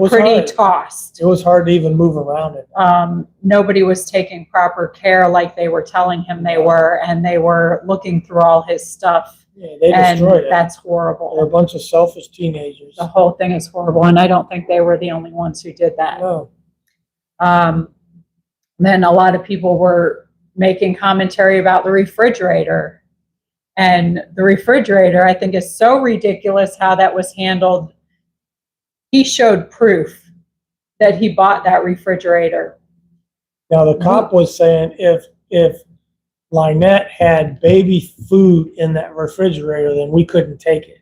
pretty tossed. It was hard to even move around it. Nobody was taking proper care like they were telling him they were, and they were looking through all his stuff. Yeah, they destroyed it. That's horrible. They're a bunch of selfish teenagers. The whole thing is horrible, and I don't think they were the only ones who did that. No. Then a lot of people were making commentary about the refrigerator. And the refrigerator, I think, is so ridiculous how that was handled. He showed proof that he bought that refrigerator. Now, the cop was saying if Lynette had baby food in that refrigerator, then we couldn't take it.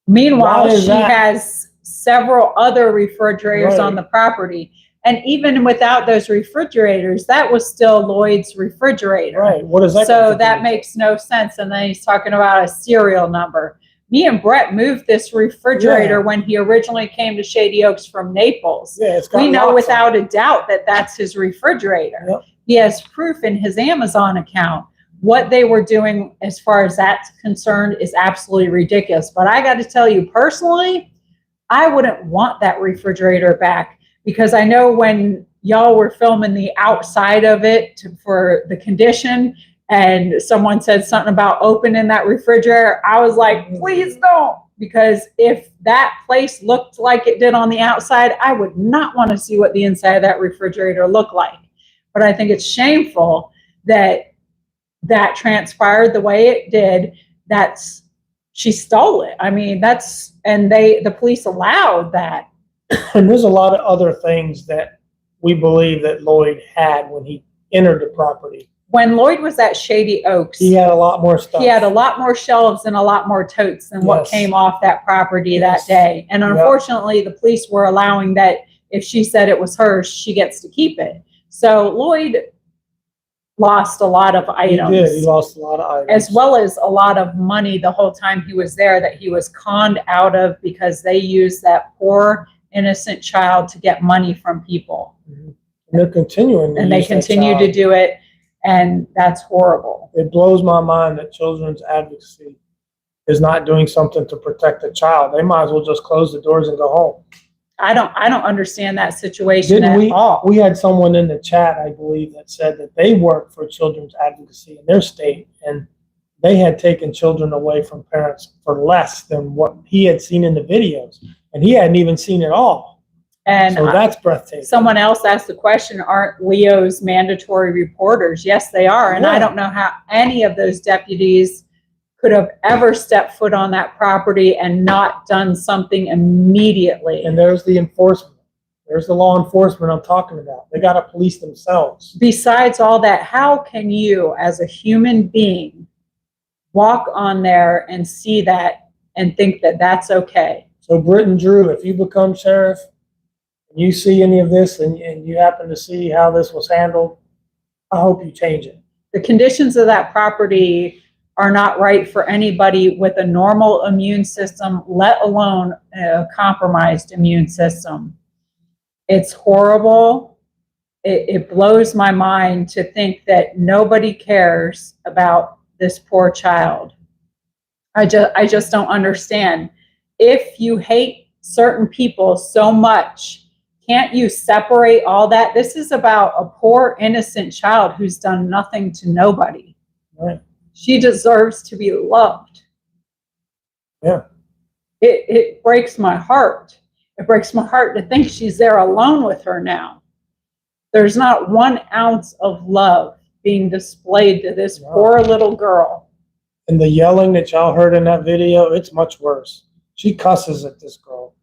Meanwhile, Why is she that? has several other refrigerators Right. on the property. And even without those refrigerators, that was still Lloyd's refrigerator. Right, what is that? got to So do that with makes no sense. And then he's talking about a serial number. Me and Brett moved this refrigerator when he originally came to Shady Oaks from Naples. Yeah, it's got We know locks on without it. a doubt that that's his refrigerator. Yep. He has proof in his Amazon account. What they were doing as far as that's concerned is absolutely ridiculous. But I got to tell you personally, I wouldn't want that refrigerator back, because I know when y'all were filming the outside of it for the condition, and someone said something about opening that refrigerator, I was like, please don't. Because if that place looked like it did on the outside, I would not want to see what the inside of that refrigerator looked like. But I think it's shameful that that transpired the way it did. She stole it. I mean, the police allowed that. And there's a lot of other things that we believe that Lloyd had when he entered the property. When Lloyd was at Shady Oaks, He had a lot more stuff. he had a lot more shelves and a lot more totes than what Yes. came off that property Yes. that day. And Yep. unfortunately, the police were allowing that if she said it was hers, she gets to keep it. So Lloyd lost a lot of items. He did. He lost a lot of items. As well as a lot of money the whole time he was there that he was conned out of, because they used that poor innocent child to get money from people. Mhm. And they're continuing to And they use that continue to child. do it, and that's horrible. It blows my mind that children's advocacy is not doing something to protect the child. They might as well just close the doors and go home. I don't understand that situation Didn't at all. we had someone in the chat, I believe, that said that they work for children's advocacy in their state, and they had taken children away from parents for less than what he had seen in the videos, and he hadn't even seen it all. And So that's breathtaking. someone else asked the question, aren't Leo's mandatory reporters? Yes, they are. And I Yeah. don't know how any of those deputies could have ever stepped foot on that property and not done something immediately. And there's the enforcement. There's the law enforcement I'm talking about. They got to police themselves. Besides all that, how can you, as a human being, walk on there and see that and think that that's okay? So Britt and Drew, if you become sheriff and you see any of this and you happen to see how this was handled, I hope you change it. The conditions of that property are not right for anybody with a normal immune system, let alone a compromised immune system. It's horrible. It blows my mind to think that nobody cares about this poor child. I just don't understand. If you hate certain people so much, can't you separate all that? This is about a poor, innocent child who's done nothing to nobody. Right. She deserves to be loved. Yeah. It breaks my heart. It breaks my heart to think she's there alone with her now. There's not 1 ounce of love being displayed to this poor little girl. And the yelling that y'all heard in that video, it's much worse. She cusses at this girl.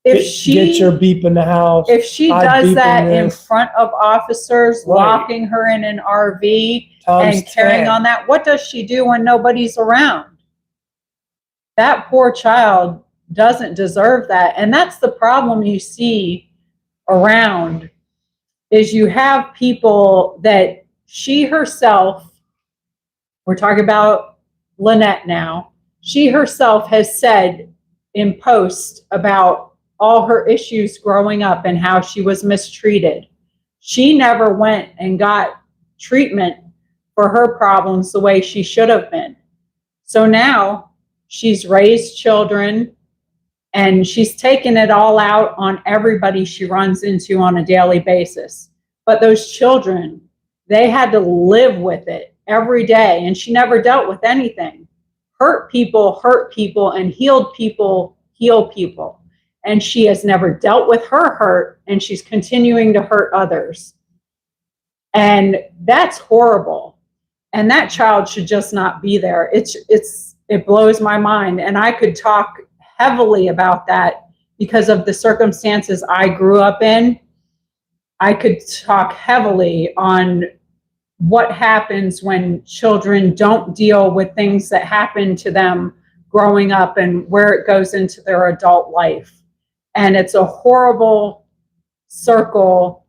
Get your beep in the house. If she I does beep that in this. front of officers, Right. locking her in an RV Times and carrying 10. on that, what does she do when nobody's around? That poor child doesn't deserve that. And that's the problem you see around, is you have people that she herself, we're talking about Lynette now, she herself has said in posts about all her issues growing up and how she was mistreated. She never went and got treatment for her problems the way she should have been. So now she's raised children and she's taken it all out on everybody she runs into on a daily basis. But those children, they had to live with it every day, and she never dealt with anything. Hurt people, and healed people, heal people. And she has never dealt with her hurt, and she's continuing to hurt others. And that's horrible. And that child should just not be there. It blows my mind. And I could talk heavily about that because of the circumstances I grew up in. I could talk heavily on what happens when children don't deal with things that happen to them growing up and where it goes into their adult life. And it's a horrible circle,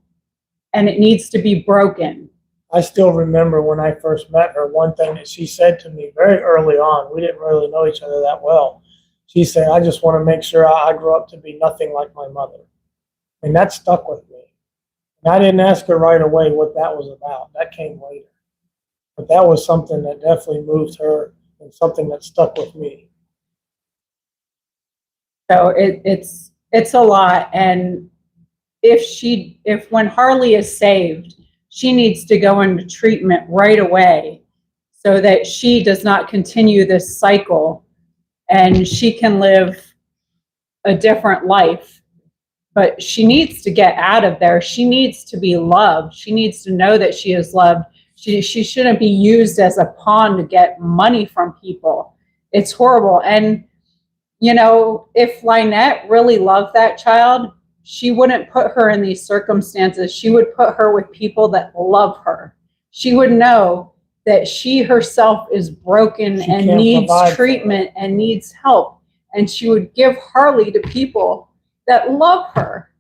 and it needs to be broken. I still remember when I first met her, one thing that she said to me very early on, we didn't really know each other that well. She said, I just want to make sure I grow up to be nothing like my mother. And that stuck with me. And I didn't ask her right away what that was about. That came later. But that was something that definitely moved her and something that stuck with me. So it's a lot. And if when Harley is saved, she needs to go into treatment right away so that she does not continue this cycle and she can live a different life. But she needs to get out of there. She needs to be loved. She needs to know that she is loved. She shouldn't be used as a pawn to get money from people. It's horrible. And, you know, if Lynette really loved that child, she wouldn't put her in these circumstances. She would put her with people that love her. She would know that she herself is broken and needs treatment and needs help. And she would give Harley to people that love her.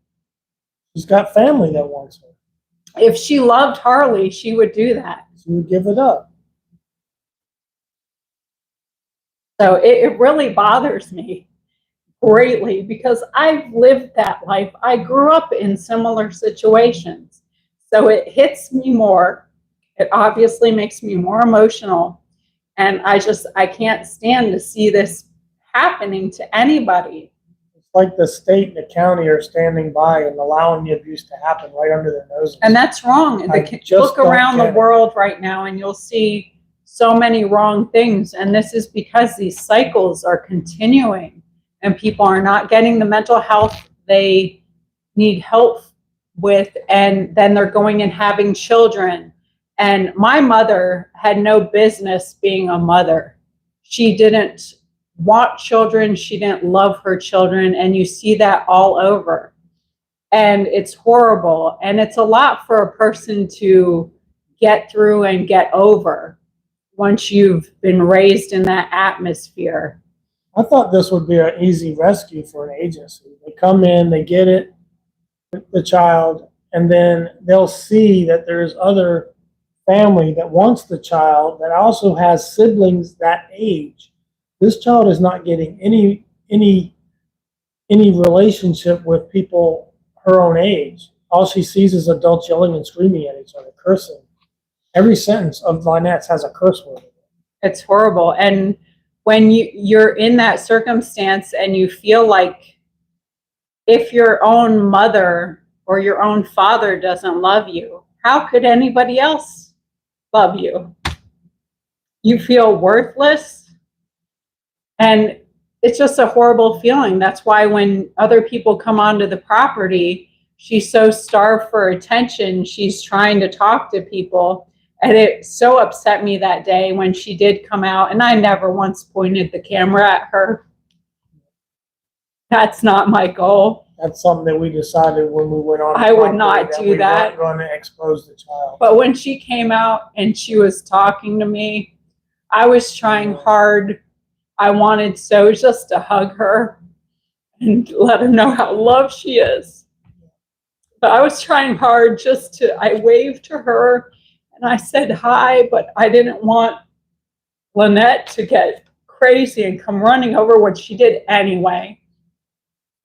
She's got family that wants her. If she loved Harley, she would do that. She would give it up. So it really bothers me greatly because I've lived that life. I grew up in similar situations. So it hits me more. It obviously makes me more emotional. And I can't stand to see this happening to anybody. It's like the state and the county are standing by and allowing the abuse to happen right under their noses. And that's wrong. Look around the world right now and you'll see so many wrong things. And this is because these cycles are continuing and people are not getting the mental health they need help with. And then they're going and having children. And my mother had no business being a mother. She didn't want children. She didn't love her children. And you see that all over. And it's horrible. And it's a lot for a person to get through and get over once you've been raised in that atmosphere. I thought this would be an easy rescue for an agency. They come in, they get it, the child, and then they'll see that there's other family that wants the child that also has siblings that age. This child is not getting any relationship with people her own age. All she sees is adults yelling and screaming at each other, cursing. Every sentence of Lynette's has a curse word. It's horrible. And when you're in that circumstance and you feel like if your own mother or your own father doesn't love you, how could anybody else love you? You feel worthless. And it's just a horrible feeling. That's why when other people come onto the property, she's so starved for attention. She's trying to talk to people. And it so upset me that day when she did come out. And I never once pointed the camera at her. That's not my goal. That's something that we decided when we went on. I would not do that. We weren't going to expose the child. But when she came out and she was talking to me, I was trying hard. I wanted so just to hug her and let her know how loved she is. But I was trying hard I waved to her and I said hi, but I didn't want Lynette to get crazy and come running over, what she did anyway.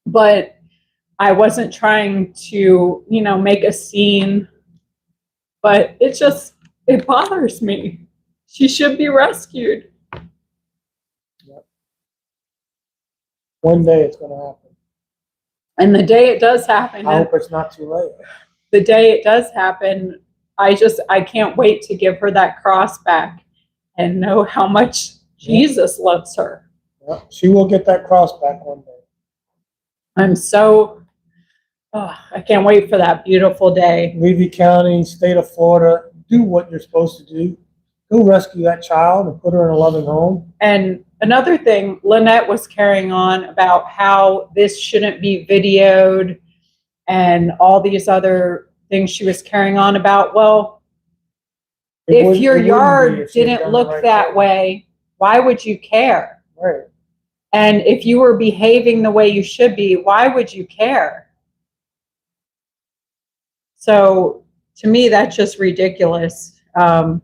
But I wasn't trying to, make a scene. But it bothers me. She should be rescued. One day it's going to happen. And the day it does happen. I hope it's not too late. The day it does happen, I can't wait to give her that cross back and know how much Jesus loves her. Yeah, she will get that cross back one day. I can't wait for that beautiful day. Levy County, state of Florida, do what you're supposed to do. Go rescue that child and put her in a loving home. And another thing, Lynette was carrying on about how this shouldn't be videoed and all these other things she was carrying on about. Well, if your yard didn't look that way, why would you care? Right. And if you were behaving the way you should be, why would you care? So to me, that's just ridiculous. And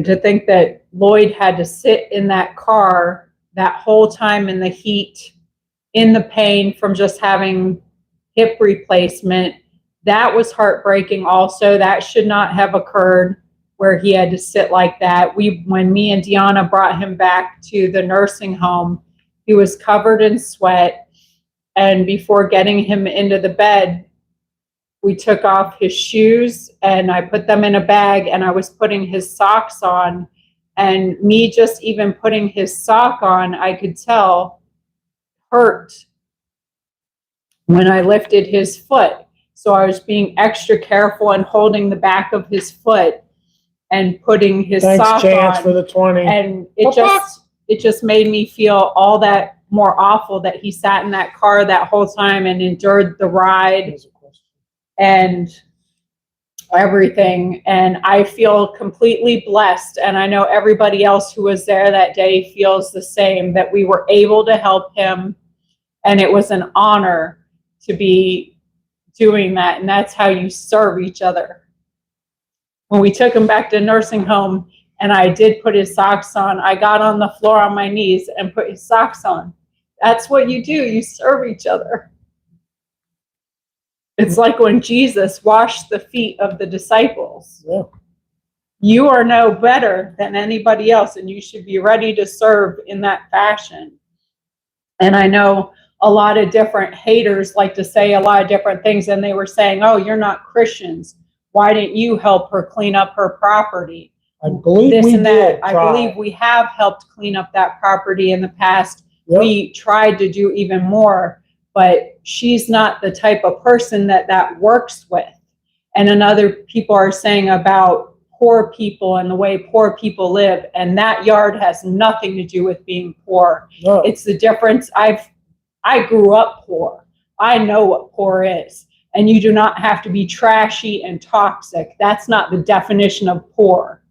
to think that Lloyd had to sit in that car that whole time in the heat, in the pain from just having hip replacement, that was heartbreaking also. That should not have occurred, where he had to sit like that. When me and Deanna brought him back to the nursing home, he was covered in sweat. And before getting him into the bed, we took off his shoes and I put them in a bag, and I was putting his socks on. And me just even putting his sock on, I could tell hurt when I lifted his foot. So I was being extra careful and holding the back of his foot and putting his sock Chance on. For the 20. And it just made me feel all that more awful that he sat in that car that whole time and endured the ride and everything. And I feel completely blessed. And I know everybody else who was there that day feels the same, that we were able to help him. And it was an honor to be doing that. And that's how you serve each other. When we took him back to nursing home and I did put his socks on, I got on the floor on my knees and put his socks on. That's what you do. You serve each other. It's like when Jesus washed the feet of the disciples. Yeah. You are no better than anybody else, and you should be ready to serve in that fashion. And I know a lot of different haters like to say a lot of different things, and they were saying, oh, you're not Christians. Why didn't you help her clean up her property? I believe this we and that. did. I believe we have helped clean up that property in the past. Yep. We tried to do even more, but she's not the type of person that works with. And another people are saying about poor people and the way poor people live, and that yard has nothing to do with being poor. No. It's the difference. I grew up poor. I know what poor is. And you do not have to be trashy and toxic. That's not the definition of poor.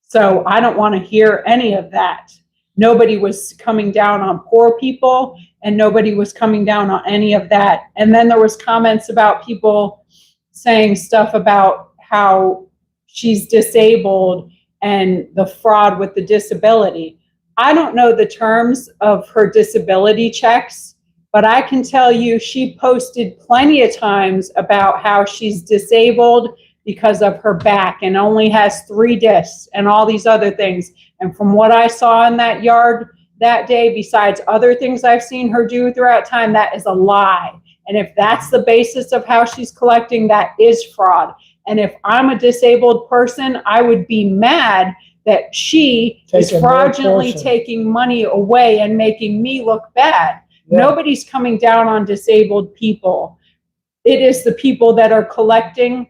So I don't want to hear any of that. Nobody was coming down on poor people, and nobody was coming down on any of that. And then there was comments about people saying stuff about how she's disabled and the fraud with the disability. I don't know the terms of her disability checks, but I can tell you she posted plenty of times about how she's disabled because of her back and only has 3 discs and all these other things. And from what I saw in that yard that day, besides other things I've seen her do throughout time, that is a lie. And if that's the basis of how she's collecting, that is fraud. And if I'm a disabled person, I would be mad that she is fraudulently taking money away and making me look bad. Yeah. Nobody's coming down on disabled people. It is the people that are collecting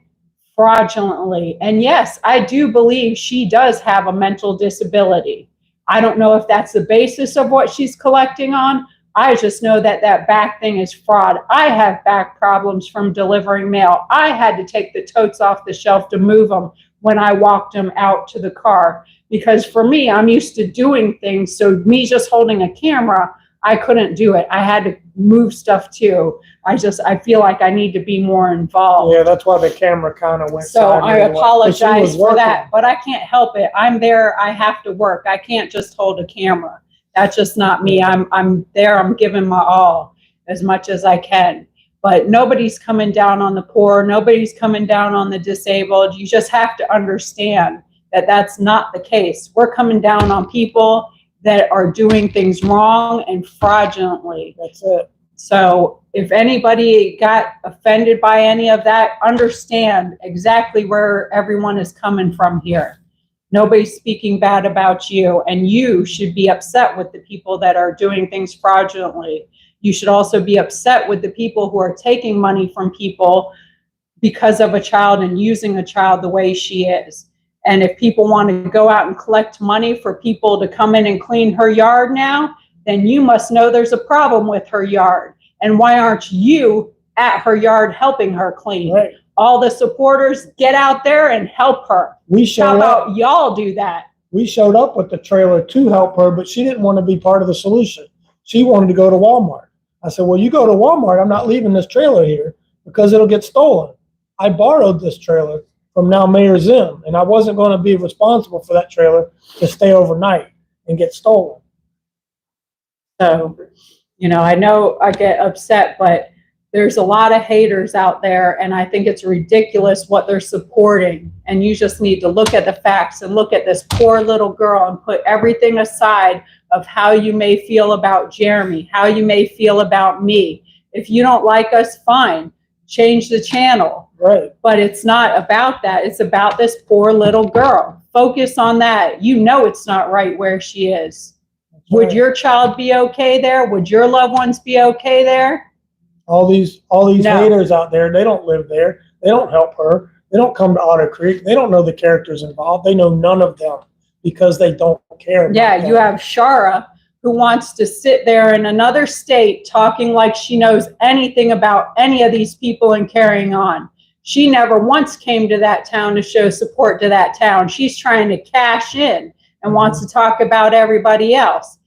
fraudulently. And yes, I do believe she does have a mental disability. I don't know if that's the basis of what she's collecting on. I just know that that back thing is fraud. I have back problems from delivering mail. I had to take the totes off the shelf to move them when I walked them out to the car. Because for me, I'm used to doing things. So me just holding a camera, I couldn't do it. I had to move stuff too. I feel like I need to be more involved. Yeah, that's why the camera kind of went. So I apologize for that, but I can't help it. I'm there. I have to work. I can't just hold a camera. That's just not me. I'm there. I'm giving my all as much as I can. But nobody's coming down on the poor. Nobody's coming down on the disabled. You just have to understand that that's not the case. We're coming down on people that are doing things wrong and fraudulently. That's it. So if anybody got offended by any of that, understand exactly where everyone is coming from here. Nobody's speaking bad about you, and you should be upset with the people that are doing things fraudulently. You should also be upset with the people who are taking money from people because of a child and using a child the way she is. And if people want to go out and collect money for people to come in and clean her yard now, then you must know there's a problem with her yard. And why aren't you at her yard helping her clean? Right. All the supporters, get out there and help her. How about y'all do that? We showed up with the trailer to help her, but she didn't want to be part of the solution. She wanted to go to Walmart. I said, well, you go to Walmart. I'm not leaving this trailer here because it'll get stolen. I borrowed this trailer from now Mayor Zim, and I wasn't going to be responsible for that trailer to stay overnight and get stolen. So, I know I get upset, but there's a lot of haters out there, and I think it's ridiculous what they're supporting. And you just need to look at the facts and look at this poor little girl and put everything aside of how you may feel about Jeremy, how you may feel about me. If you don't like us, fine, change the channel. Right. But it's not about that. It's about this poor little girl. Focus on that. It's not right where she is. That's Would right. your child be okay there? Would your loved ones be okay there? All these No. haters out there, they don't live there. They don't help her. They don't come to Otter Creek. They don't know the characters involved. They know none of them because they don't care about Yeah, them. you have Shara, who wants to sit there in another state talking like she knows anything about any of these people and carrying on. She never once came to that town to show support to that town. She's trying to cash in and wants to talk about everybody else.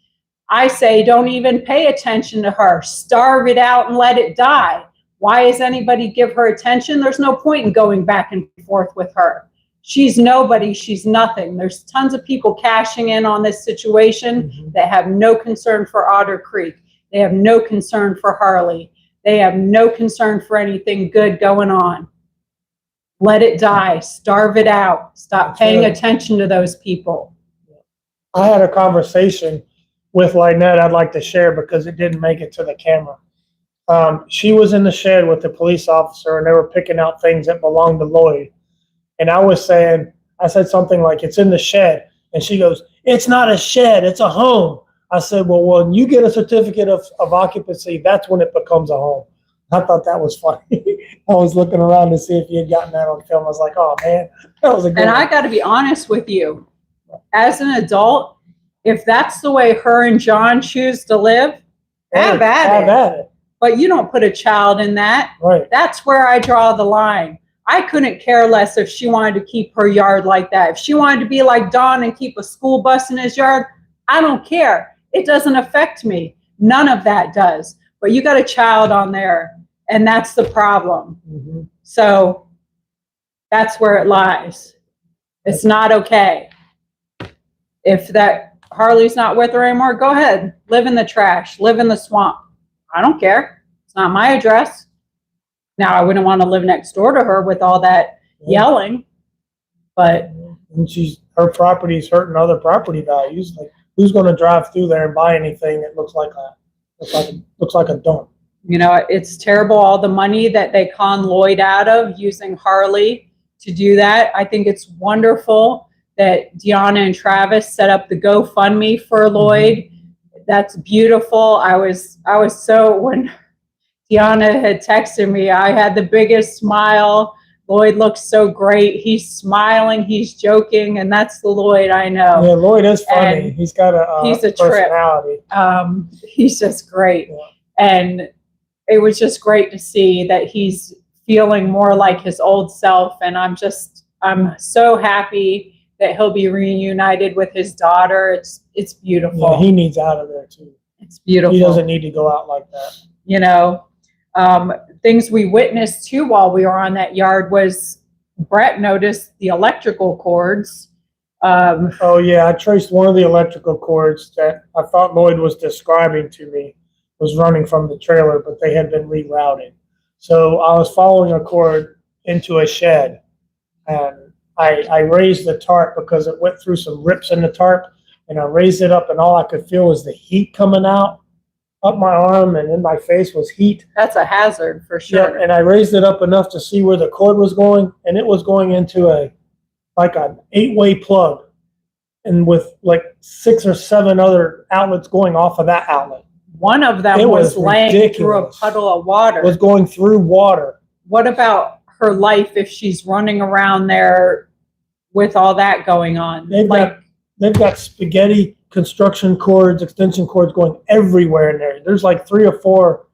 I say, don't even pay attention to her. Starve it out and let it die. Why does anybody give her attention? There's no point in going back and forth with her. She's nobody. She's nothing. There's tons of people cashing in on this situation that have no concern for Otter Creek. They have no concern for Harley. They have no concern for anything good going on. Let it die. Starve it out. Stop paying attention to those people. I had a conversation with Lynette I'd like to share because it didn't make it to the camera. She was in the shed with the police officer and they were picking out things that belonged to Lloyd. And I said something like, it's in the shed. And she goes, it's not a shed, it's a home. I said, well, when you get a certificate of occupancy, that's when it becomes a home. I thought that was funny. I was looking around to see if you had gotten that on film. I was like, oh man, that was a good And one. I got to be honest with you, as an adult, if that's the way her and John choose to live, have at it. But you don't put a child in that. Right. That's where I draw the line. I couldn't care less if she wanted to keep her yard like that. If she wanted to be like Don and keep a school bus in his yard, I don't care. It doesn't affect me. None of that does. But you got a child on there, and that's the problem. Mm-hmm. So that's where it lies. It's not okay. If that Harley's not with her anymore, go ahead. Live in the trash. Live in the swamp. I don't care. It's not my address. Now, I wouldn't want to live next door to her with all that yelling, but... And her property's hurting other property values. Like, who's going to drive through there and buy anything that looks like a dump? It's terrible, all the money that they con Lloyd out of using Harley to do that. I think it's wonderful that Deanna and Travis set up the GoFundMe for Lloyd. That's beautiful. I was so, when Deanna had texted me, I had the biggest smile. Lloyd looks so great. He's smiling, he's joking, and that's the Lloyd I know. Yeah, Lloyd is funny. And he's got a personality. He's just great. Yeah. And it was just great to see that he's feeling more like his old self. And I'm so happy that he'll be reunited with his daughter. It's beautiful. Yeah, he needs out of there too. It's beautiful. He doesn't need to go out like that. Things we witnessed too while we were on that yard was Brett noticed the electrical cords. Oh yeah, I traced one of the electrical cords that I thought Lloyd was describing to me was running from the trailer, but they had been rerouted. So I was following a cord into a shed, and I raised the tarp because it went through some rips in the tarp, and I raised it up, and all I could feel was the heat coming out up my arm, and in my face was heat. That's a hazard for sure. Yeah, and I raised it up enough to see where the cord was going, and it was going into an 8-way plug, and with like 6 or 7 other outlets going off of that outlet. One of them was laying through a puddle of water. It was going through water. What about her life if she's running around there with all that going on? They've got spaghetti construction cords, extension cords going everywhere in there. There's like 3 or 4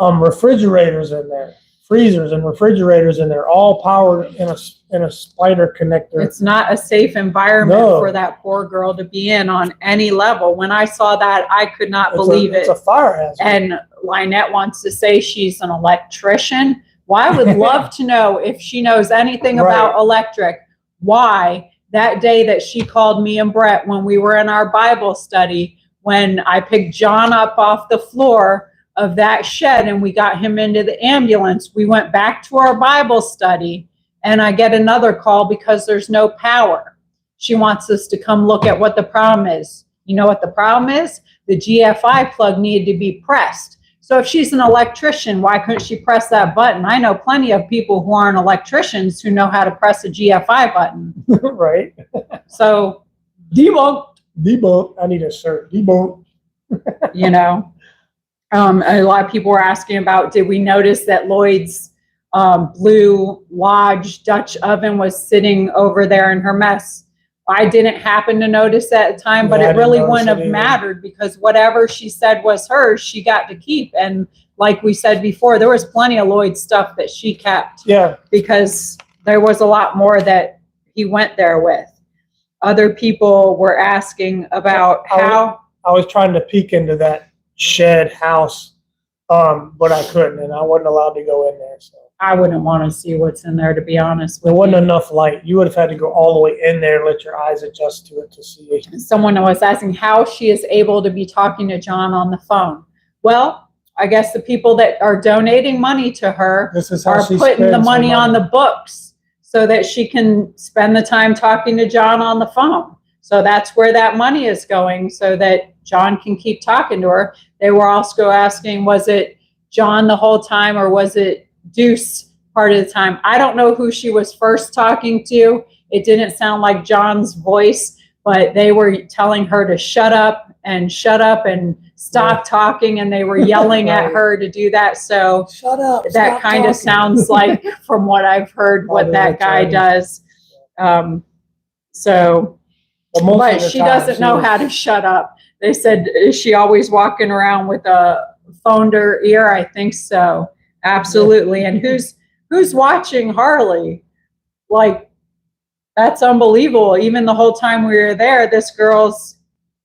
refrigerators in there freezers and refrigerators, and they're all powered in a spider connector. It's not a safe environment No. for that poor girl to be in on any level. When I saw that, I could not believe It's it. a fire hazard. And Lynette wants to say she's an electrician. Well, I would love to know if she knows anything about electric, why that day that she called me and Brett when we were in our Bible study, when I picked John up off the floor of that shed and we got him into the ambulance, we went back to our Bible study and I get another call because there's no power. She wants us to come look at what the problem is. You know what the problem is? The GFI plug needed to be pressed. So if she's an electrician, why couldn't she press that button? I know plenty of people who aren't electricians who know how to press a GFI button. Right. So debunked. Debunk. I need a shirt. Debunk. You know. A lot of people were asking about, did we notice that Lloyd's Blue Lodge Dutch oven was sitting over there in her mess? I didn't happen to notice at the time, but it really wouldn't have mattered because whatever she said was hers, she got to keep. And like we said before, there was plenty of Lloyd stuff that she kept. Yeah. Because there was a lot more that he went there with. Other people were asking about how. I was trying to peek into that shed house, but I couldn't, and I wasn't allowed to go in there. So I wouldn't want to see what's in there, to be honest with there wasn't you. enough light. You would have had to go all the way in there and let your eyes adjust to it to see it. Someone was asking how she is able to be talking to John on the phone. Well, I guess the people that are donating money to her This is how are she putting the spends her money on the books so that she can spend the time talking to John on the phone. So that's where that money is going, so that John can keep talking to her. They were also asking, was it John the whole time or was it Deuce part of the time? I don't know who she was first talking to. It didn't sound like John's voice, but they were telling her to shut up and stop talking, and they were yelling at her to do that. So Shut up. that kind of sounds like, from what I've heard, what that guy does. But she doesn't know how to shut up. They said, is she always walking around with a phone to her ear? I think so. Absolutely. And who's watching Harley? Like, that's unbelievable. Even the whole time we were there, this girl's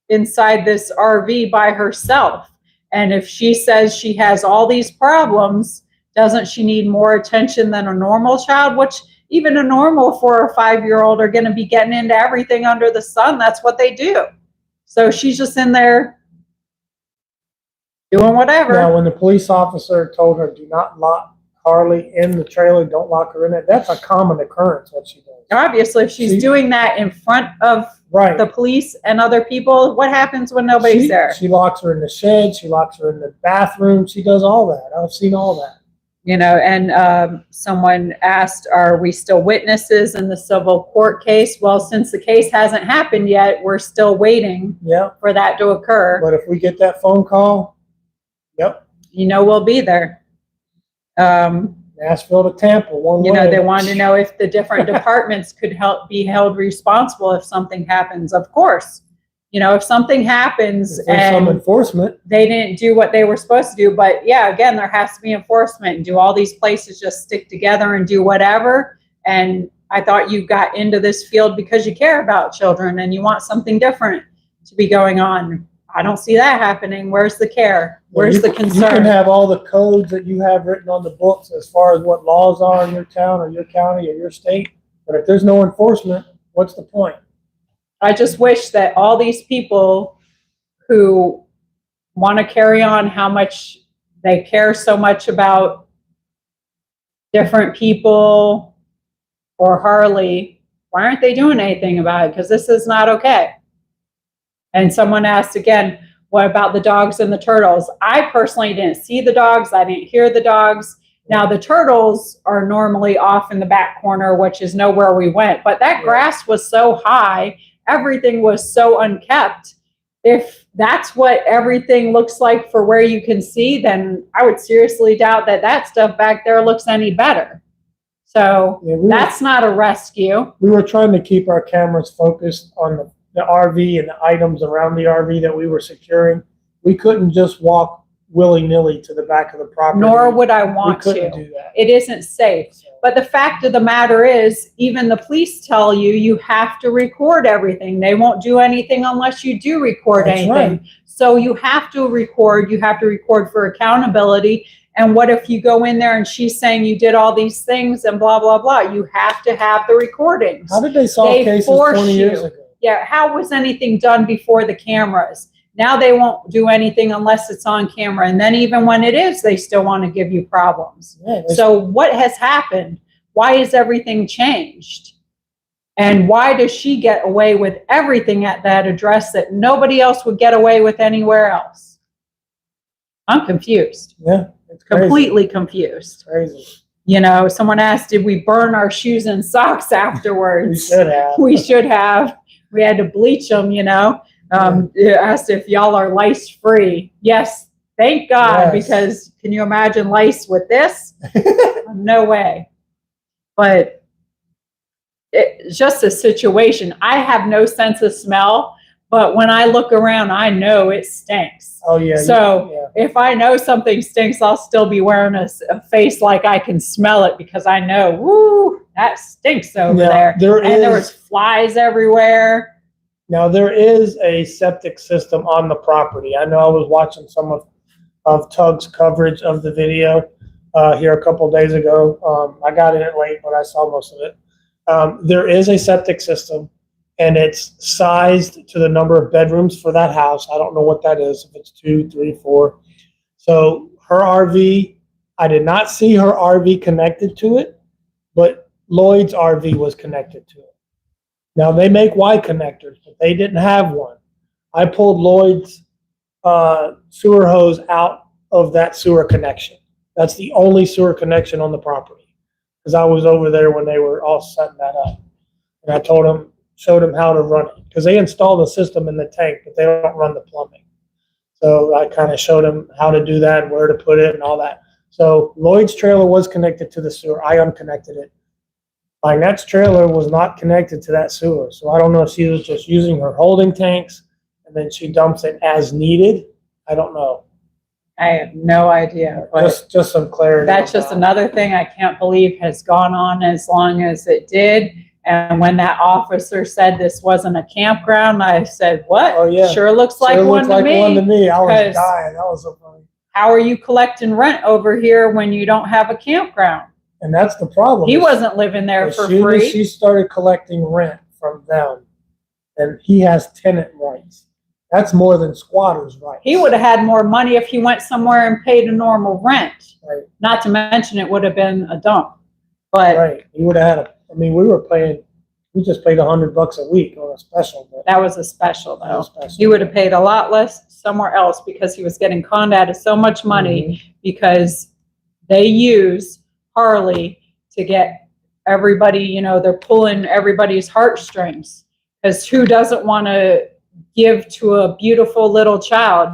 inside this RV by herself. And if she says she has all these problems, doesn't she need more attention than a normal child? Which even a normal 4 or 5-year-old are going to be getting into everything under the sun. That's what they do. So she's just in there doing whatever. Now, when the police officer told her, do not lock Harley in the trailer, don't lock her in it, that's a common occurrence, what she does. Obviously, if she's doing that in front of the police and other people, what happens when nobody's there? She locks her in the shed. She locks her in the bathroom. She does all that. I've seen all that. You know, and someone asked, are we still witnesses in the civil court case? Well, since the case hasn't happened yet, we're still waiting for that to occur. But if we get that phone call, you know, we'll be there. Nashville to Tampa, one way. You know, they wanted to know if the different departments could be held responsible if something happens. Of course. You know, if something happens and some enforcement, they didn't do what they were supposed to do. But yeah, again, there has to be enforcement. And do all these places just stick together and do whatever? And I thought you got into this field because you care about children and you want something different to be going on. I don't see that happening. Where's the care? Where's the concern? You can have all the codes that you have written on the books as far as what laws are in your town or your county or your state. But if there's no enforcement, what's the point? I just wish that all these people who want to carry on how much they care so much about different people or Harley, why aren't they doing anything about it? Because this is not okay. And someone asked again, what about the dogs and the turtles? I personally didn't see the dogs. I didn't hear the dogs. Now, the turtles are normally off in the back corner, which is nowhere we went. But that grass was so high. Everything was so unkept. If that's what everything looks like for where you can see, then I would seriously doubt that that stuff back there looks any better. So that's not a rescue. We were trying to keep our cameras focused on the RV and the items around the RV that we were securing. We couldn't just walk willy-nilly to the back of the property. Nor would I We want couldn't to. do that. It isn't safe. So, But the fact of the matter is, even the police tell you, you have to record everything. They won't do anything unless you do record That's anything. right. So you have to record for accountability. And what if you go in there and she's saying you did all these things and blah, blah, blah? You have to have the recordings. how did they solve They cases force 20 years you. ago? Yeah, how was anything done before the cameras? Now they won't do anything unless it's on camera. And then even when it is, they still want to give you problems. Yeah, So what has happened? Why is everything changed? And why does she get away with everything at that address that nobody else would get away with anywhere else? I'm confused. yeah, it's crazy. Completely confused. Crazy. You know, someone asked, did we burn our shoes and socks afterwards? We should have. We should have. We had to bleach them, you know. Asked if y'all are lice free. Yes, thank God, Yes. because can you imagine lice with this? No way. But it's just a situation. I have no sense of smell, but when I look around, I know it stinks. Oh yeah. So yeah. if I know something stinks, I'll still be wearing a face like I can smell it because I know, woo, that stinks over there. There was flies everywhere. Now there is a septic system on the property. I know I was watching some of Tug's coverage of the video here a couple days ago. I got in it late, but I saw most of it. There is a septic system, and it's sized to the number of bedrooms for that house. I don't know what that is, if it's 2, 3, 4. So her RV, I did not see her RV connected to it, but Lloyd's RV was connected to it. Now they make Y connectors, but they didn't have one. I pulled Lloyd's sewer hose out of that sewer connection. That's the only sewer connection on the property, because I was over there when they were all setting that up. And I showed them how to run it, because they installed a system in the tank, but they don't run the plumbing. So I kind of showed them how to do that, where to put it and all that. So Lloyd's trailer was connected to the sewer. I unconnected it. Lynette's trailer was not connected to that sewer. So I don't know if she was just using her holding tanks and then she dumps it as needed. I don't know. I have no idea. But Just some clarity. that's just another thing I can't believe has gone on as long as it did. And when that officer said this wasn't a campground, I said, what? Oh, yeah. Sure looks like one to me. One to me. I was 'Cause dying. That was so funny. How are you collecting rent over here when you don't have a campground? And that's the problem. He wasn't living there for free. She started collecting rent from them, and he has tenant rights. That's more than squatters' rights. He would have had more money if he went somewhere and paid a normal rent. Right. Not to mention it would have been a dump. But Right. He would have had we just paid $100 a week on a special. But that was a special that though. was special. He would have paid a lot less somewhere else because he was getting conned out of so much money because they use Harley to get everybody, you know, they're pulling everybody's heartstrings, because who doesn't want to give to a beautiful little child?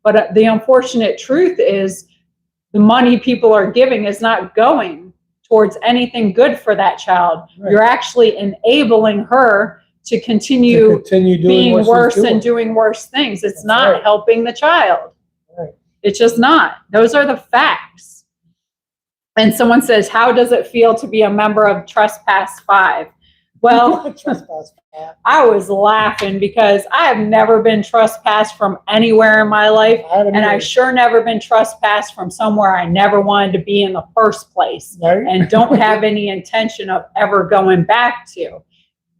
But the unfortunate truth is the money people are giving is not going towards anything good for that child. Right. You're actually enabling her to continue doing being what she's worse doing. and doing worse things. It's That's not right. helping the child. Right. It's just not. Those are the facts. And someone says, how does it feel to be a member of Trespass 5? Well, Trespass. I was laughing because I have never been trespassed from anywhere in my life. And I've sure never been trespassed from somewhere I never wanted to be in the first place. Right. And don't have any intention of ever going back to.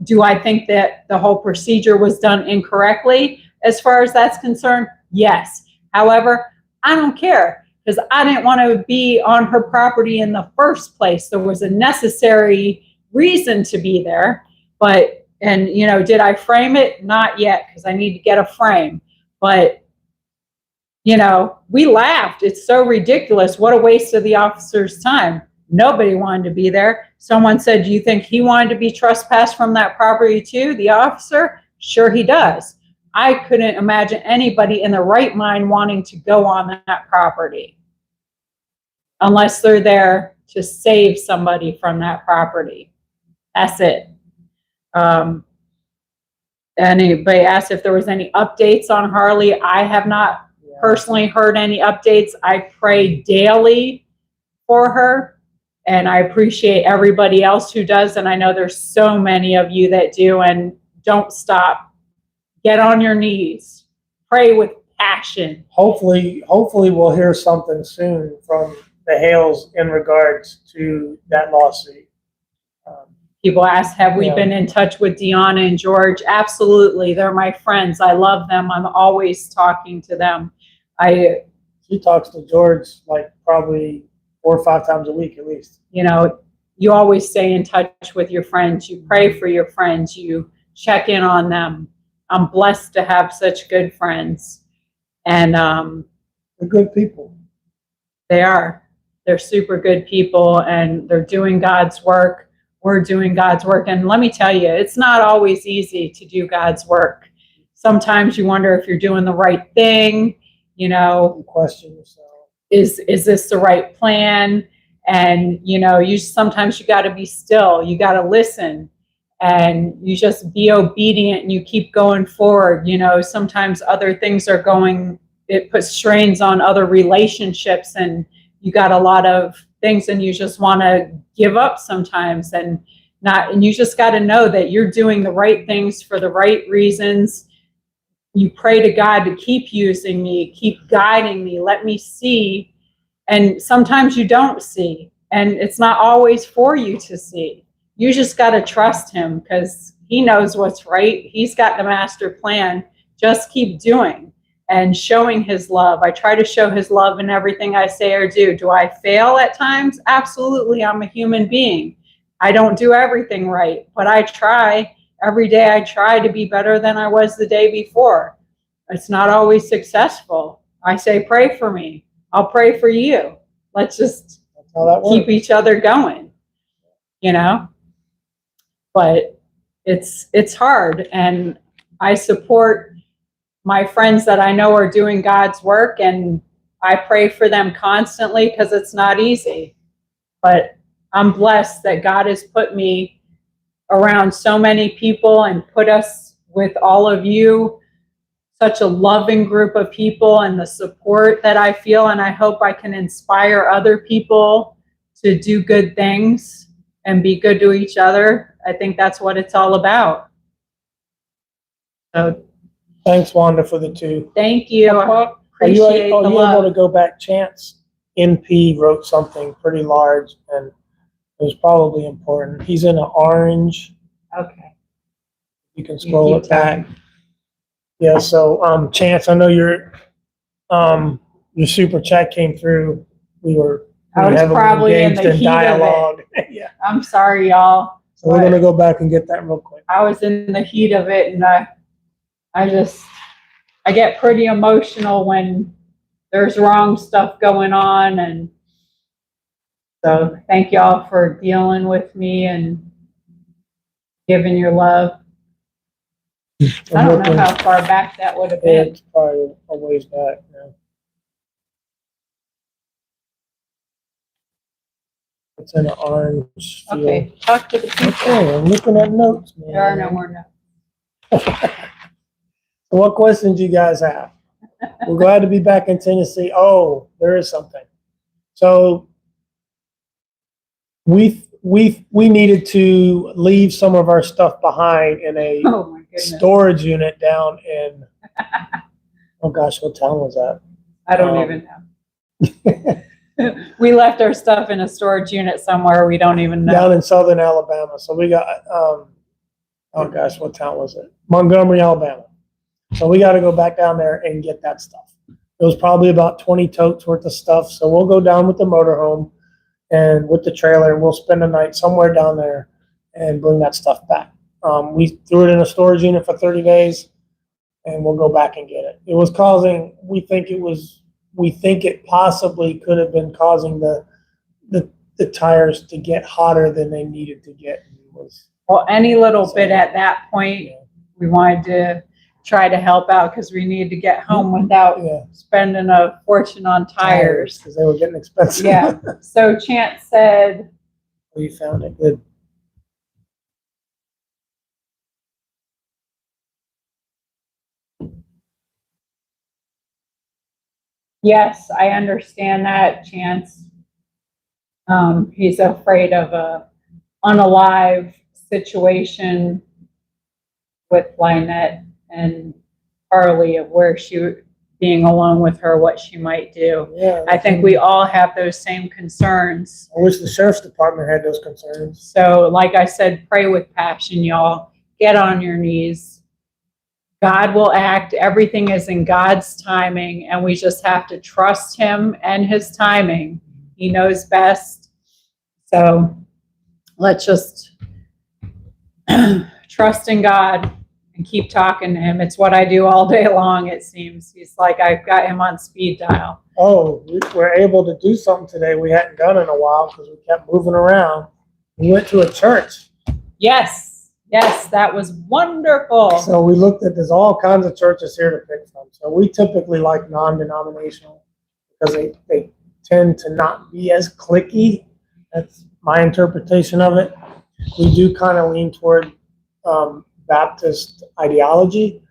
Do I think that the whole procedure was done incorrectly as far as that's concerned? Yes. However, I don't care, because I didn't want to be on her property in the first place. There was a necessary reason to be there. But, and you know, did I frame it? Not yet, because I need to get a frame. But, you know, we laughed. It's so ridiculous. What a waste of the officer's time. Nobody wanted to be there. Someone said, do you think he wanted to be trespassed from that property too? The officer? Sure he does. I couldn't imagine anybody in the right mind wanting to go on that property unless they're there to save somebody from that property. That's it. Anybody asked if there was any updates on Harley. I have not personally heard any updates. I pray daily for her, and I appreciate everybody else who does. And I know there's so many of you that do, and don't stop. Get on your knees. Pray with passion. Hopefully we'll hear something soon from the Hales in regards to that lawsuit. People ask, have we been in touch with Deanna and George? Absolutely. They're my friends. I love them. I'm always talking to them. She talks to George like probably 4 or 5 times a week at least. You know, you always stay in touch with your friends. You pray for your friends. You check in on them. I'm blessed to have such good friends. And they're good people. They are. They're super good people, and they're doing God's work. We're doing God's work. And let me tell you, it's not always easy to do God's work. Sometimes you wonder if you're doing the right thing, you know. Question yourself. Is this the right plan? And, you know, sometimes you got to be still. You got to listen, and you just be obedient, and you keep going forward. You know, sometimes other things are it puts strains on other relationships, and you got a lot of things, and you just want to give up sometimes, and you just got to know that you're doing the right things for the right reasons. You pray to God to keep using me, keep guiding me, let me see. And sometimes you don't see, and it's not always for you to see. You just got to trust him, because he knows what's right. He's got the master plan. Just keep doing and showing his love. I try to show his love in everything I say or do. Do I fail at times? Absolutely. I'm a human being. I don't do everything right, but I try. Every day I try to be better than I was the day before. It's not always successful. I say, pray for me. I'll pray for you. Let's just keep each other going, you know? But it's hard, and I support my friends that I know are doing God's work, and I pray for them constantly, because it's not easy. But I'm blessed that God has put me around so many people and put us with all of you, such a loving group of people, and the support that I feel. And I hope I can inspire other people to do good things and be good to each other. I think that's what it's all about. So thanks, Wanda, for the 2. Thank you. I appreciate the love. Are you able to go back? Chance NP wrote something pretty large, and it was probably important. He's in an orange. Okay. You can scroll it back. Yeah, so Chance, I know your super chat came through. We were probably engaged in dialogue. Yeah. I'm sorry, y'all. So we're going to go back and get that real quick. I was in the heat of it, and I get pretty emotional when there's wrong stuff going on. And so thank y'all for dealing with me and giving your love. I don't know how far back that would have been. It's probably a ways back now. It's in an orange field. Okay, talk to the people. Okay, I'm looking at notes, man. There are no more notes. So what questions do you guys have? We're glad to be back in Tennessee. Oh, there is something. So we needed to leave some of our stuff behind in a storage unit down in, oh gosh, what town was that? I don't even know. We left our stuff in a storage unit somewhere we don't even know. Down in southern Alabama. So we got, oh gosh, what town was it? Montgomery, Alabama. So we got to go back down there and get that stuff. It was probably about 20 totes worth of stuff. So we'll go down with the motorhome and with the trailer, and we'll spend the night somewhere down there and bring that stuff back. We threw it in a storage unit for 30 days, and we'll go back and get it. It was causing, we think it possibly could have been causing the tires to get hotter than they needed to get. Well, any little bit at that point, we wanted to try to help out, because we need to get home without spending a fortune on tires. Because they were getting expensive. Yeah. So Chance said, we found it good. Yes, I understand that, Chance. He's afraid of a unalive situation with Lynette and Carly of where she, being alone with her, what she might do. Yeah. I think we all have those same concerns. I wish the sheriff's department had those concerns. So like I said, pray with passion, y'all. Get on your knees. God will act. Everything is in God's timing, and we just have to trust him and his timing. He knows best. So let's just trust in God and keep talking to him. It's what I do all day long, it seems. He's like, I've got him on speed dial. Oh, we were able to do something today we hadn't done in a while because we kept moving around. We went to a church. Yes, that was wonderful. So we looked at, there's all kinds of churches here to pick from. So we typically like non-denominational because they tend to not be as cliquey. That's my interpretation of it. We do kind of lean toward Baptist ideology.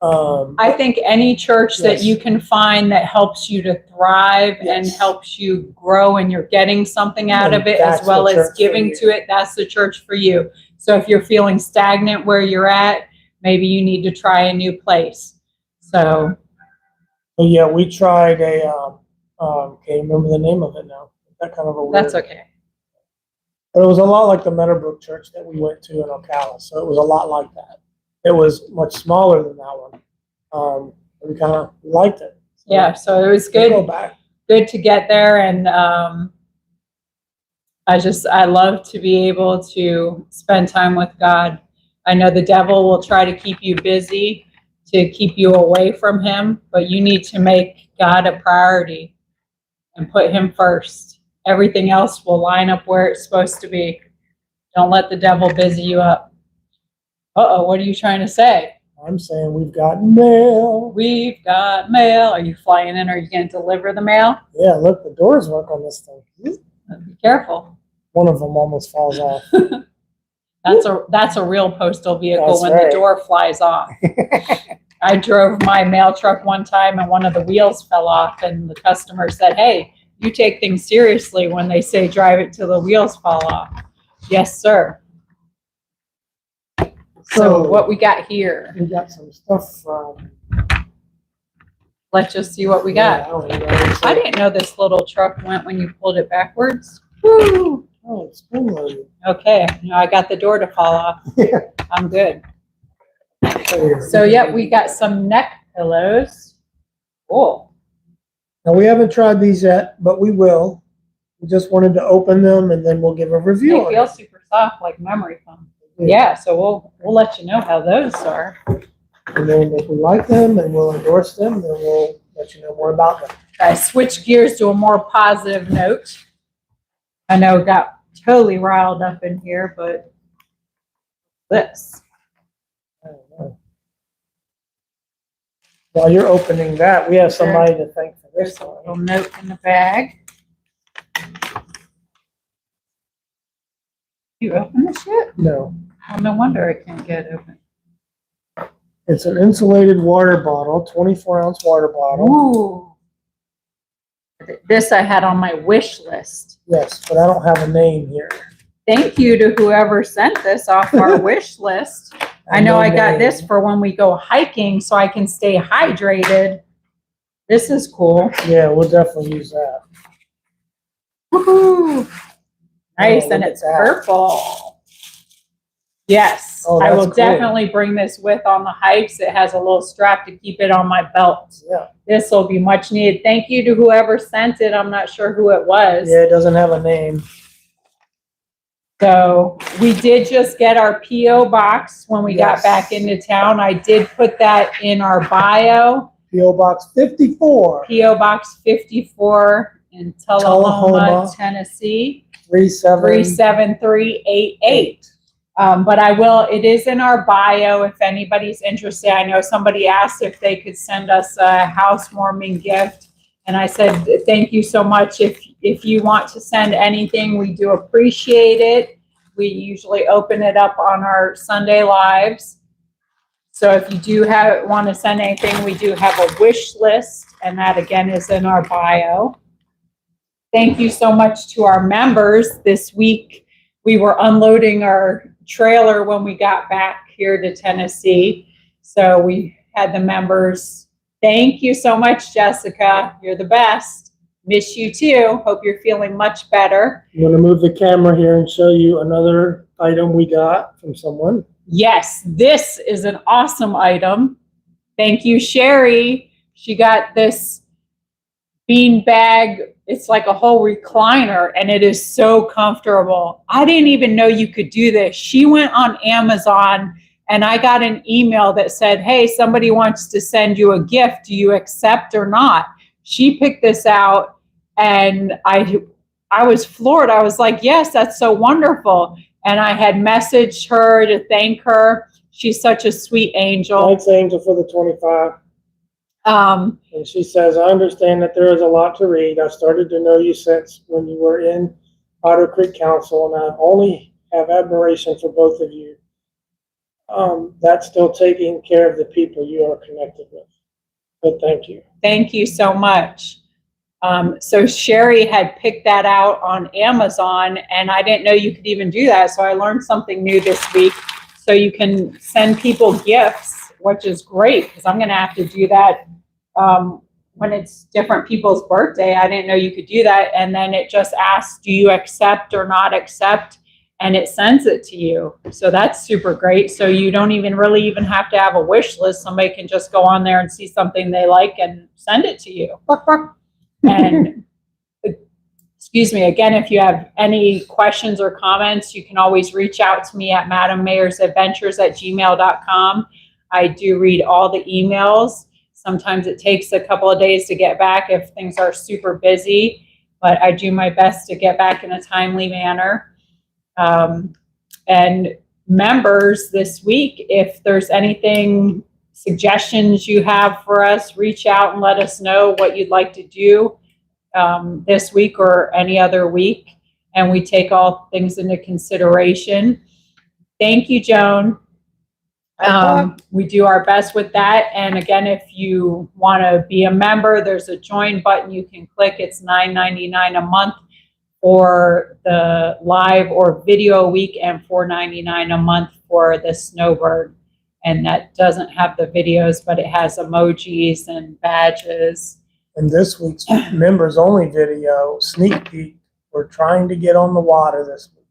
I think any church that Yes. you can find that helps you to thrive and Yes. helps you grow and you're getting something out And of it as that's well the as church for giving you. to it, that's the church for you. So if you're feeling stagnant where you're at, maybe you need to try a new place. So yeah, we tried a, can't remember the name of it now. That kind of a weird. that's okay. But it was a lot like the Meadowbrook church that we went to in Ocala. So it was a lot like that. It was much smaller than that one. We kind of liked it. So Yeah, so it was we'll go good. back. Good to get there, and I love to be able to spend time with God. I know the devil will try to keep you busy to keep you away from him, but you need to make God a priority and put him first. Everything else will line up where it's supposed to be. Don't let the devil busy you up. Uh-oh, what are you trying to say? I'm saying we've got mail. We've got mail. Are you flying in? Are you going to deliver the mail? Yeah, look, the doors work on this thing. Be careful. One of them almost falls off. That's a real postal vehicle. That's when right. The door flies off. I drove my mail truck one time and one of the wheels fell off, and the customer said, "Hey, you take things seriously when they say drive it till the wheels fall off." Yes, sir. So what we got here? We got some stuff from. Let's just see what we got. I didn't know this little truck went when you pulled it backwards. Woo! Oh, it's spring-loaded. Okay, now I got the door to fall off. Yeah. I'm good. So, yep, we got some neck pillows. Cool. Now, we haven't tried these yet, but we will. We just wanted to open them and then we'll give a review They on feel it. super soft like memory foam. Yeah, so we'll let you know how those are. And then if we like them and we'll endorse them, then we'll let you know more about them. I switch gears to a more positive note. I know it got totally riled up in here, but this. I don't know. While you're opening that, we have somebody to thank for this There's a one. little note in the bag. You open this yet? No, Well, no wonder it can't get open. it's an insulated water bottle, 24-ounce water bottle. Ooh. This I had on my wish list. Yes, but I don't have a name here. Thank you to whoever sent this off our wish list. I know I got this for when we go hiking so I can stay hydrated. This is cool. Yeah, we'll definitely use that. Woohoo! Nice, Oh, and look it's at that. purple. Yes, Oh, I that's will cool. definitely bring this with on the hikes. It has a little strap to keep it on my belt. Yeah. This will be much needed. Thank you to whoever sent it. I'm not sure who it was. Yeah, it doesn't have a name. So we did just get our P.O. box when we got Yes. back into town. I did put that in our bio. P.O. Box 54. P.O. Box 54 in Tullahoma, Tullahoma. Tennessee, 37388. 37388. But it is in our bio if anybody's interested. I know somebody asked if they could send us a housewarming gift. And I said, thank you so much. If you want to send anything, we do appreciate it. We usually open it up on our Sunday lives. So if you do want to send anything, we do have a wish list, and that again is in our bio. Thank you so much to our members. This week, we were unloading our trailer when we got back here to Tennessee. So we had the members. Thank you so much, Jessica. You're the best. Miss you too. Hope you're feeling much better. I'm going to move the camera here and show you another item we got from someone. Yes, this is an awesome item. Thank you, Sherry. She got this bean bag. It's like a whole recliner, and it is so comfortable. I didn't even know you could do this. She went on Amazon, and I got an email that said, hey, somebody wants to send you a gift. Do you accept or not? She picked this out, and I was floored. I was like, yes, that's so wonderful. And I had messaged her to thank her. She's such a sweet angel. Thanks, Angel, for the 25. And she says, I understand that there is a lot to read. I started to know you since when you were in Otter Creek Council, and I only have admiration for both of you. That's still taking care of the people you are connected with. But thank you. Thank you so much. So Sherry had picked that out on Amazon, and I didn't know you could even do that. So I learned something new this week. So you can send people gifts, which is great, because I'm going to have to do that when it's different people's birthday. I didn't know you could do that. And then it just asks, do you accept or not accept? And it sends it to you. So that's super great. So you don't even have to have a wish list. Somebody can just go on there and see something they like and send it to you. And excuse me, again, if you have any questions or comments, you can always reach out to me at madammayorsadventures@gmail.com. I do read all the emails. Sometimes it takes a couple of days to get back if things are super busy, but I do my best to get back in a timely manner. And members, this week, if there's anything, suggestions you have for us, reach out and let us know what you'd like to do this week or any other week. And we take all things into consideration. Thank you, Joan. We do our best with that. And again, if you want to be a member, there's a join button you can click. It's $9.99 a month for the live or video week, and $4.99 a month for the Snowbird. And that doesn't have the videos, but it has emojis and badges. And this week's members only video sneak peek, we're trying to get on the water this week.